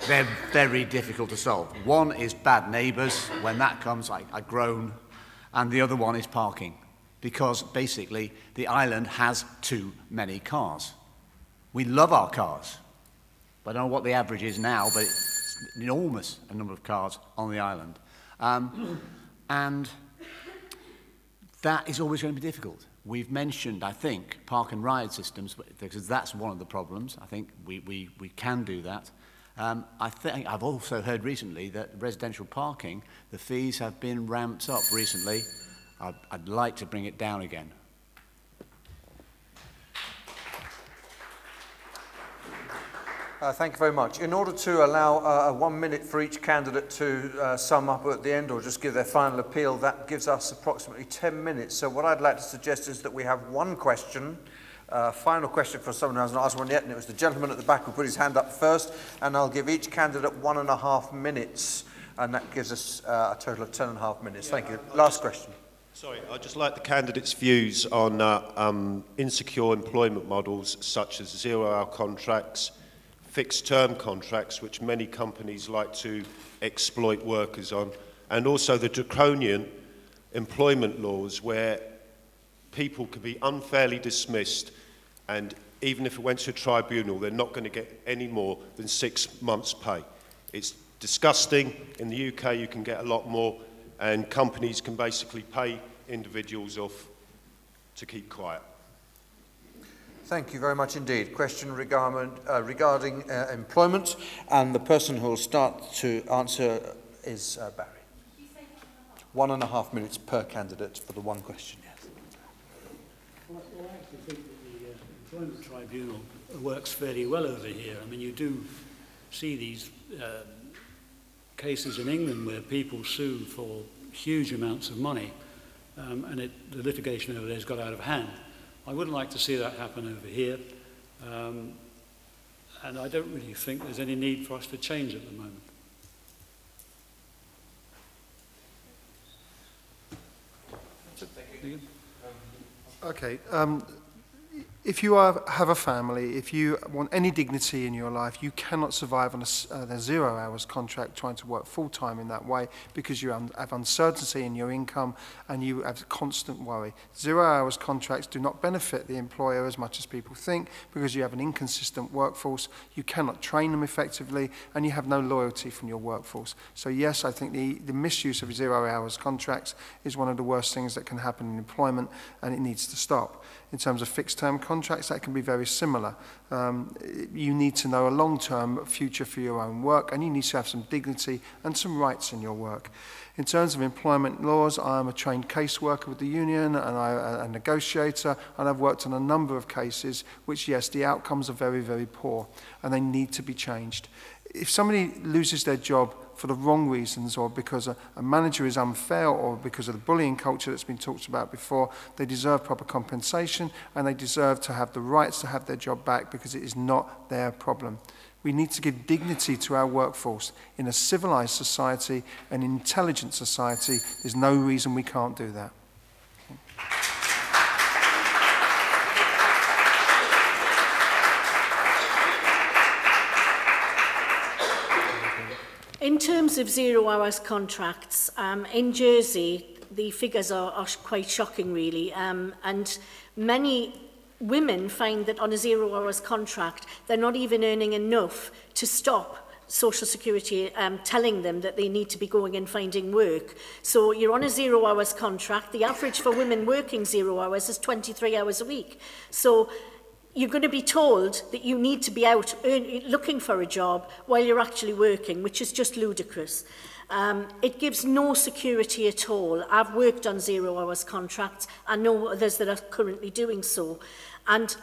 they're very difficult to solve. One is bad neighbours. When that comes, I groan. And the other one is parking, because basically the island has too many cars. We love our cars. I don't know what the average is now, but it's enormous a number of cars on the island. And that is always going to be difficult. We've mentioned, I think, park and ride systems, because that's one of the problems. I think we can do that. I think I've also heard recently that residential parking, the fees have been ramped up recently. I'd like to bring it down again. Thank you very much. In order to allow 1 minute for each candidate to sum up at the end or just give their final appeal, that gives us approximately 10 minutes. So what I'd like to suggest is that we have one question, final question for someone who hasn't asked one yet, and it was the gentleman at the back who put his hand up first, and I'll give each candidate 1.5 minutes, and that gives us a total of 10.5 minutes. Thank you. Last question. Sorry, I'd just like the candidates' views on insecure employment models such as zero-hour contracts, fixed-term contracts, which many companies like to exploit workers on, and also the draconian employment laws where people could be unfairly dismissed, and even if it went to a tribunal, they're not going to get any more than 6 months' pay. It's disgusting. In the UK, you can get a lot more, and companies can basically pay individuals off to keep quiet. Thank you very much indeed. Question regarding employment, and the person who will start to answer is Barry. 1.5 minutes per candidate for the one question, yes. Well, I actually think that the Employment Tribunal works fairly well over here. I mean, you do see these cases in England where people sue for huge amounts of money, and the litigation over there has got out of hand. I wouldn't like to see that happen over here, and I don't really think there's any need for us to change at the moment. Okay. If you have a family, if you want any dignity in your life, you cannot survive on a 0 hours contract trying to work full-time in that way, because you have uncertainty in your income and you have constant worry. 0 hours contracts do not benefit the employer as much as people think, because you have an inconsistent workforce, you cannot train them effectively, and you have no loyalty from your workforce. So yes, I think the misuse of 0 hours contracts is one of the worst things that can happen in employment, and it needs to stop. In terms of fixed-term contracts, that can be very similar. You need to know a long-term future for your own work, and you need to have some dignity and some rights in your work. In terms of employment laws, I am a trained caseworker with the union, and a negotiator, and I've worked on a number of cases which, yes, the outcomes are very, very poor, and they need to be changed. If somebody loses their job for the wrong reasons, or because a manager is unfair, or because of the bullying culture that's been talked about before, they deserve proper compensation, and they deserve to have the rights to have their job back, because it is not their problem. We need to give dignity to our workforce. In a civilized society, an intelligent society, there's no reason we can't do that. In terms of 0 hours contracts, in Jersey, the figures are quite shocking, really, and many women find that on a 0 hours contract, they're not even earning enough to stop Social Security telling them that they need to be going and finding work. So you're on a 0 hours contract. The average for women working 0 hours is 23 hours a week. So you're going to be told that you need to be out looking for a job while you're actually working, which is just ludicrous. It gives no security at all. I've worked on 0 hours contracts. I know others that are currently doing so. And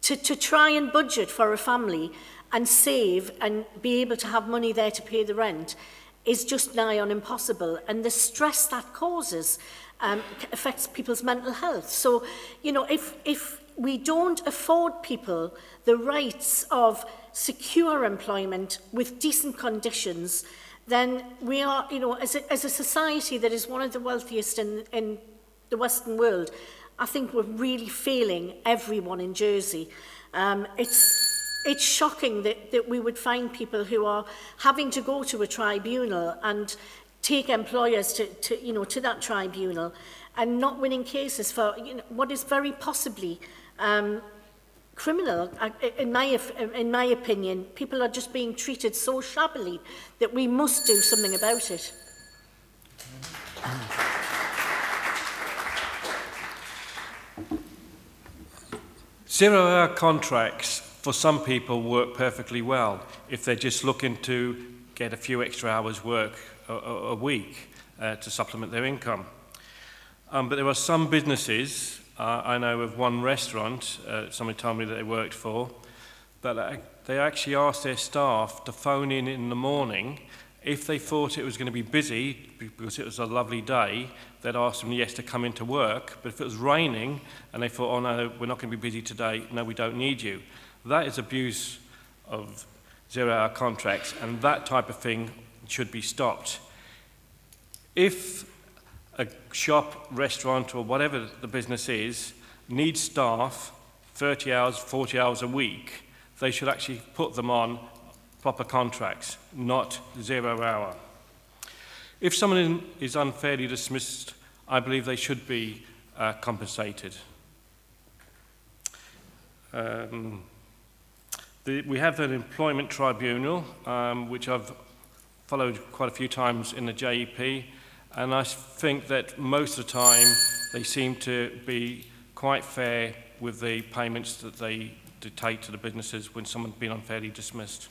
to try and budget for a family and save and be able to have money there to pay the rent is just nigh on impossible. And the stress that causes affects people's mental health. So, you know, if we don't afford people the rights of secure employment with decent conditions, then we are, you know, as a society that is one of the wealthiest in the Western world, I think we're really failing everyone in Jersey. It's shocking that we would find people who are having to go to a tribunal and take employers to that tribunal and not winning cases for what is very possibly criminal. In my opinion, people are just being treated so shabbily that we must do something about it. 0-hour contracts for some people work perfectly well if they're just looking to get a few extra hours work a week to supplement their income. But there are some businesses, I know of one restaurant, somebody told me that they worked for, but they actually asked their staff to phone in the morning. If they thought it was going to be busy, because it was a lovely day, they'd ask them, yes, to come into work. But if it was raining and they thought, oh no, we're not going to be busy today, no, we don't need you. That is abuse of 0-hour contracts, and that type of thing should be stopped. If a shop, restaurant, or whatever the business is, needs staff 30 hours, 40 hours a week, they should actually put them on proper contracts, not 0-hour. If someone is unfairly dismissed, I believe they should be compensated. We have an employment tribunal, which I've followed quite a few times in the JEP, and I think that most of the time they seem to be quite fair with the payments that they dictate to the businesses when someone's been unfairly dismissed.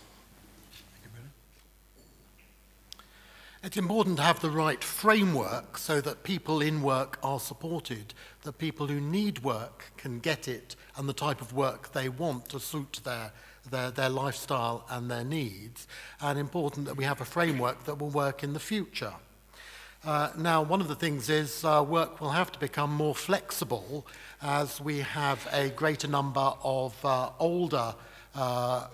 It's important to have the right framework so that people in work are supported, that people who need work can get it and the type of work they want to suit their lifestyle and their needs, and important that we have a framework that will work in the future. Now, one of the things is work will have to become more flexible as we have a greater number of older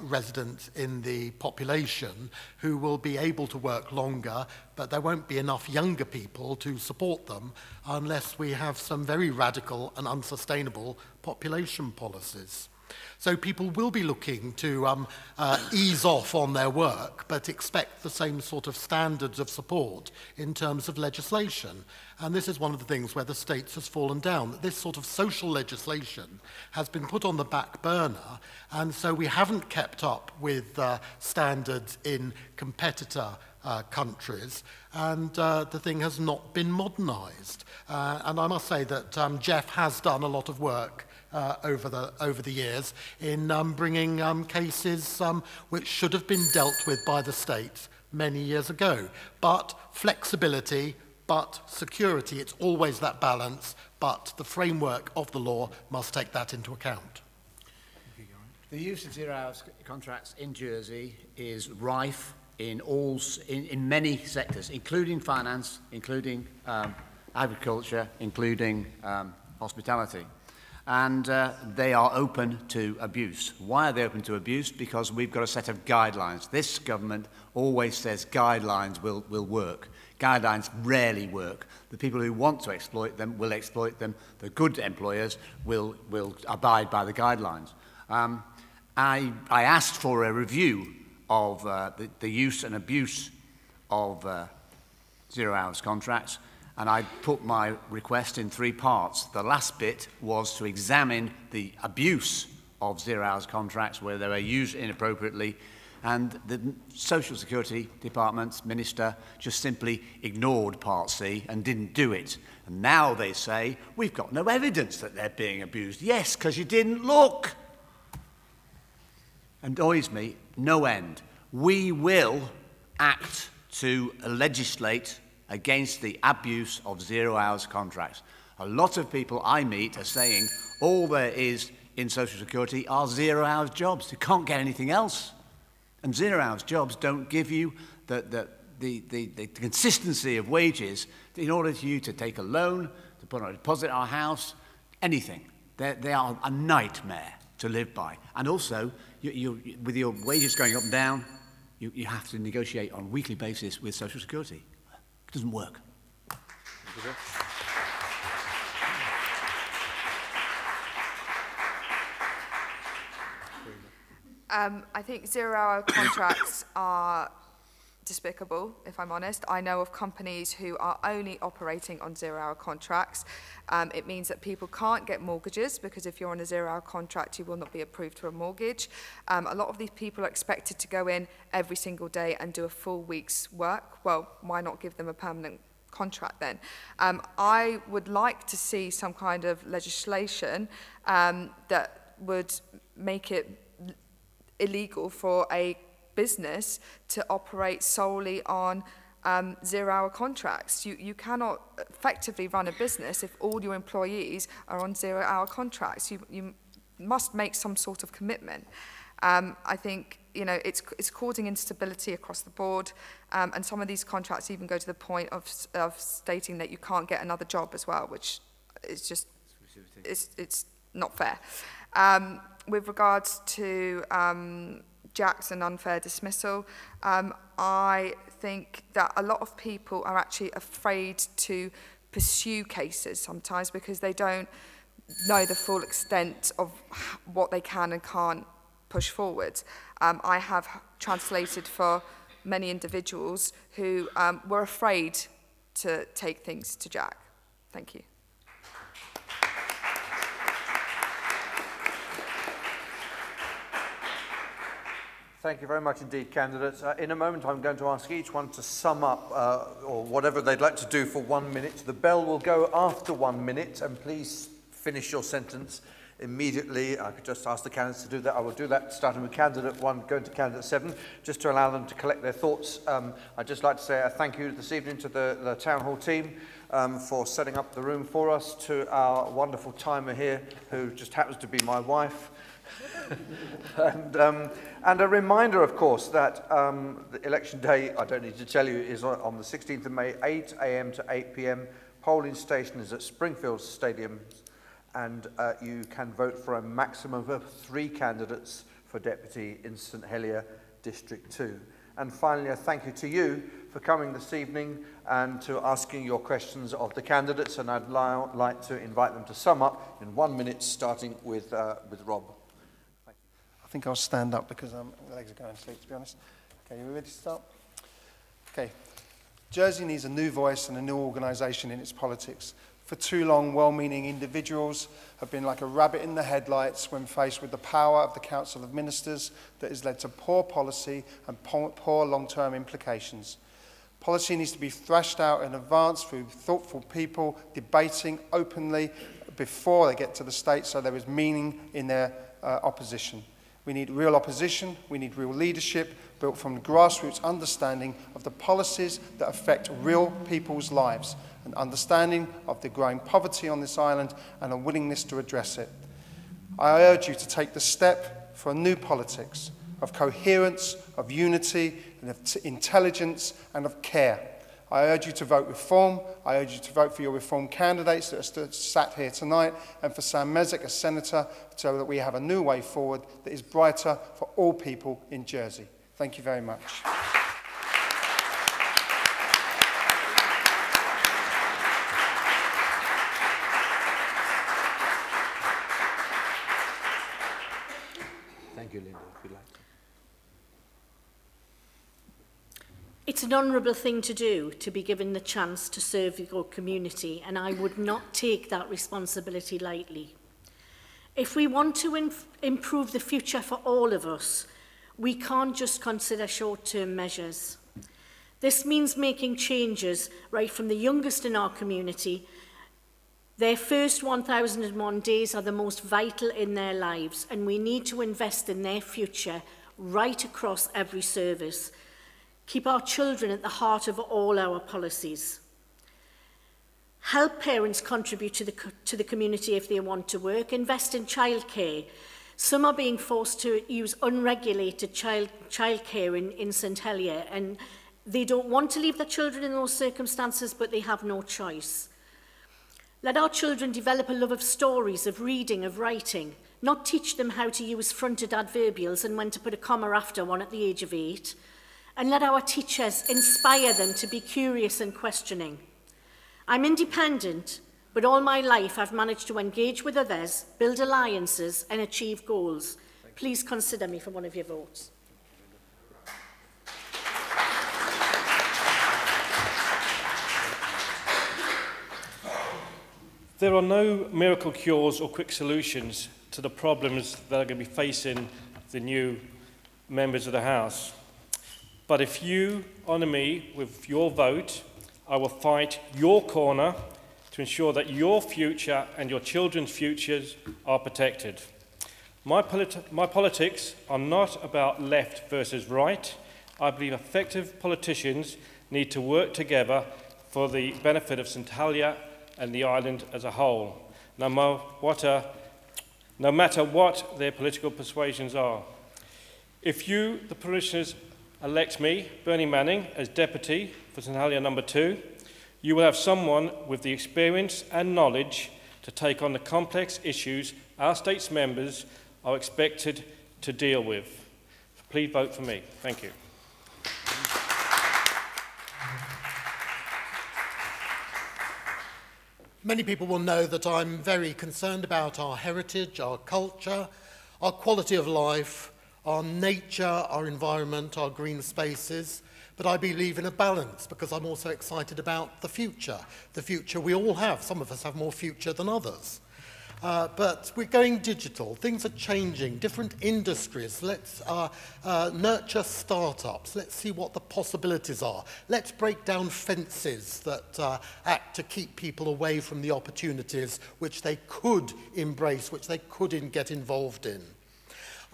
residents in the population who will be able to work longer, but there won't be enough younger people to support them unless we have some very radical and unsustainable population policies. So people will be looking to ease off on their work, but expect the same sort of standards of support in terms of legislation. And this is one of the things where the States has fallen down, that this sort of social legislation has been put on the back burner, and so we haven't kept up with standards in competitor countries, and the thing has not been modernised. And I must say that Geoff has done a lot of work over the years in bringing cases which should have been dealt with by the state many years ago. But flexibility, but security, it's always that balance, but the framework of the law must take that into account. The use of zero-hour contracts in Jersey is rife in many sectors, including finance, including agriculture, including hospitality. And they are open to abuse. Why are they open to abuse? Because we've got a set of guidelines. This government always says guidelines will work. Guidelines rarely work. The people who want to exploit them will exploit them. The good employers will abide by the guidelines. I asked for a review of the use and abuse of zero-hours contracts, and I put my request in 3 parts. The last bit was to examine the abuse of zero-hours contracts where they were used inappropriately, and the Social Security Department's minister just simply ignored Part C and didn't do it. And now they say, we've got no evidence that they're being abused. Yes, because you didn't look. Annoys me no end. We will act to legislate against the abuse of zero-hours contracts. A lot of people I meet are saying all there is in Social Security are zero-hours jobs. You can't get anything else. And zero-hours jobs don't give you the consistency of wages in order for you to take a loan, to put on a deposit on a house, anything. They are a nightmare to live by. And also, with your wages going up and down, you have to negotiate on a weekly basis with Social Security. It doesn't work. I think zero-hour contracts are despicable, if I'm honest. I know of companies who are only operating on zero-hour contracts. It means that people can't get mortgages because if you're on a zero-hour contract, you will not be approved for a mortgage. A lot of these people are expected to go in every single day and do a full week's work. Well, why not give them a permanent contract then? I would like to see some kind of legislation that would make it illegal for a business to operate solely on zero-hour contracts. You cannot effectively run a business if all your employees are on zero-hour contracts. You must make some sort of commitment. I think it's causing instability across the board, and some of these contracts even go to the point of stating that you can't get another job as well, which is just it's not fair. With regards to Jack's unfair dismissal, I think that a lot of people are actually afraid to pursue cases sometimes because they don't know the full extent of what they can and can't push forward. I have translated for many individuals who were afraid to take things to Jack. Thank you. Thank you very much indeed, candidates. In a moment, I'm going to ask each one to sum up or whatever they'd like to do for 1 minute. The bell will go after 1 minute, and please finish your sentence immediately. I could just ask the candidates to do that. I will do that, starting with candidate 1, going to candidate 7, just to allow them to collect their thoughts. I'd just like to say a thank you this evening to the Town Hall team for setting up the room for us, to our wonderful timer here, who just happens to be my wife. And a reminder, of course, that the election day, I don't need to tell you, is on the 16th of May, 8 a.m. to 8 p.m. Polling station is at Springfield Stadium, and you can vote for a maximum of 3 candidates for deputy in St Helier District 2. And finally, a thank you to you for coming this evening and to asking your questions of the candidates, and I'd like to invite them to sum up in 1 minute, starting with Rob. I think I'll stand up because my legs are going to sleep, to be honest. Okay, you ready to start? Okay. Jersey needs a new voice and a new organisation in its politics. For too long, well-meaning individuals have been like a rabbit in the headlights when faced with the power of the Council of Ministers that has led to poor policy and poor long-term implications. Policy needs to be thrashed out in advance through thoughtful people debating openly before they get to the state, so there is meaning in their opposition. We need real opposition, we need real leadership built from grassroots understanding of the policies that affect real people's lives, an understanding of the growing poverty on this island and a willingness to address it. I urge you to take the step for a new politics of coherence, of unity, and of intelligence and of care. I urge you to vote Reform. I urge you to vote for your Reform candidates that are sat here tonight, and for Sam Mezek as Senator, so that we have a new way forward that is brighter for all people in Jersey. Thank you very much. Thank you, Linda, if you'd like to. It's an honourable thing to do, to be given the chance to serve your community, and I would not take that responsibility lightly. If we want to improve the future for all of us, we can't just consider short-term measures. This means making changes right from the youngest in our community. Their first 1,001 days are the most vital in their lives, and we need to invest in their future right across every service. Keep our children at the heart of all our policies. Help parents contribute to the community if they want to work. Invest in childcare. Some are being forced to use unregulated childcare in St Helier, and they don't want to leave their children in those circumstances, but they have no choice. Let our children develop a love of stories, of reading, of writing, not teach them how to use fronted adverbials and when to put a comma after one at the age of 8. And let our teachers inspire them to be curious and questioning. I'm independent, but all my life I've managed to engage with others, build alliances and achieve goals. Please consider me for one of your votes. There are no miracle cures or quick solutions to the problems that are going to be facing the new members of the House. But if you honour me with your vote, I will fight your corner to ensure that your future and your children's futures are protected. My politics are not about left versus right. I believe effective politicians need to work together for the benefit of St Helier and the island as a whole, no matter what their political persuasions are. If you, the parishioners, elect me, Bernie Manning, as Deputy for St Helier No. 2, you will have someone with the experience and knowledge to take on the complex issues our state's members are expected to deal with. Please vote for me. Thank you. Many people will know that I'm very concerned about our heritage, our culture, our quality of life, our nature, our environment, our green spaces, but I believe in a balance because I'm also excited about the future we all have. Some of us have more future than others. But we're going digital. Things are changing. Different industries. Let's nurture startups. Let's see what the possibilities are. Let's break down fences that act to keep people away from the opportunities which they could embrace, which they could get involved in.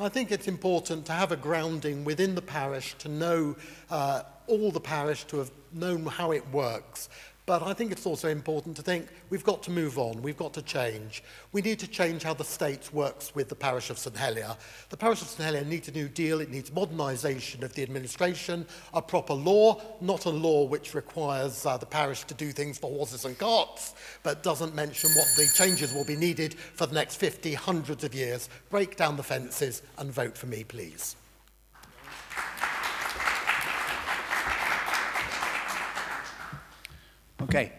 I think it's important to have a grounding within the parish, to know all the parish, to have known how it works. But I think it's also important to think we've got to move on, we've got to change. We need to change how the state works with the parish of St Helier. The parish of St Helier needs a new deal, it needs modernisation of the administration, a proper law, not a law which requires the parish to do things for horses and carts, but doesn't mention what the changes will be needed for the next 50, hundreds of years. Break down the fences and vote for me, please. Okay,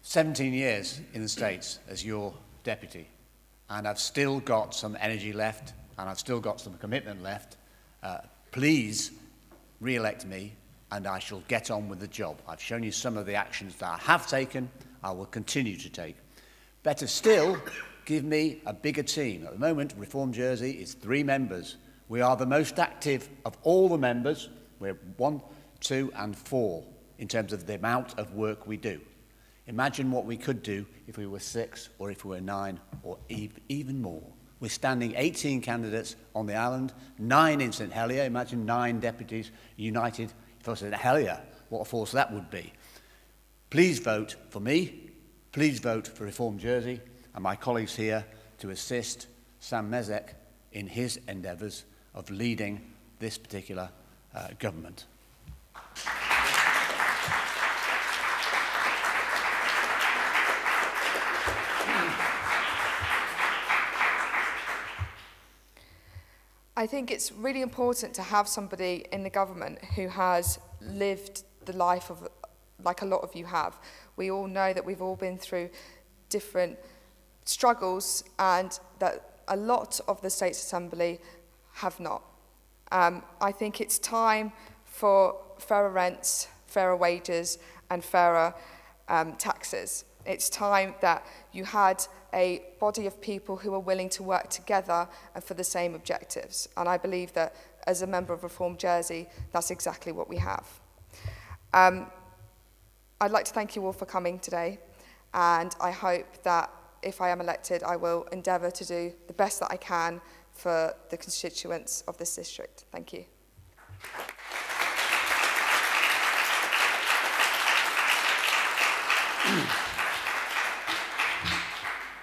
17 years in the States as your deputy, and I've still got some energy left, and I've still got some commitment left. Please re-elect me, and I shall get on with the job. I've shown you some of the actions that I have taken, I will continue to take. Better still, give me a bigger team. At the moment, Reform Jersey is 3 members. We are the most active of all the members. We're 1, 2, and 4. In terms of the amount of work we do. Imagine what we could do if we were 6 or if we were 9 or even more. We're standing 18 candidates on the island, 9 in St Helier. Imagine 9 deputies united for St Helier. What a force that would be. Please vote for me. Please vote for Reform Jersey and my colleagues here to assist Sam Mezek in his endeavours of leading this particular government. I think it's really important to have somebody in the government who has lived the life of, like a lot of you have. We all know that we've all been through different struggles and that a lot of the States Assembly have not. I think it's time for fairer rents, fairer wages and fairer taxes. It's time that you had a body of people who are willing to work together and for the same objectives. And I believe that as a member of Reform Jersey, that's exactly what we have. I'd like to thank you all for coming today. And I hope that if I am elected, I will endeavour to do the best that I can for the constituents of this district. Thank you.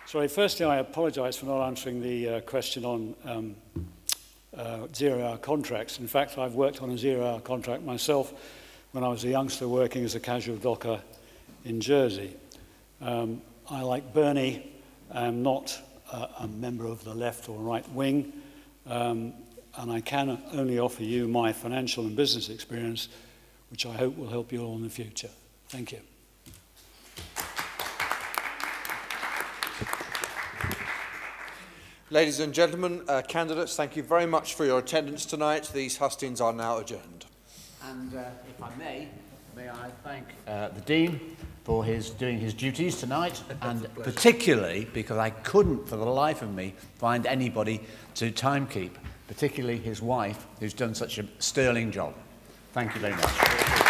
Sorry, firstly, I apologise for not answering the question on zero-hour contracts. In fact, I've worked on a zero-hour contract myself when I was a youngster working as a casual docker in Jersey. I, like Bernie, am not a member of the left or right wing, and I can only offer you my financial and business experience, which I hope will help you all in the future. Thank you. Ladies and gentlemen, candidates, thank you very much for your attendance tonight. These hustings are now adjourned. And if I may I thank the Dean for doing his duties tonight, and particularly because I couldn't for the life of me find anybody to timekeep, particularly his wife, who's done such a sterling job. Thank you very much.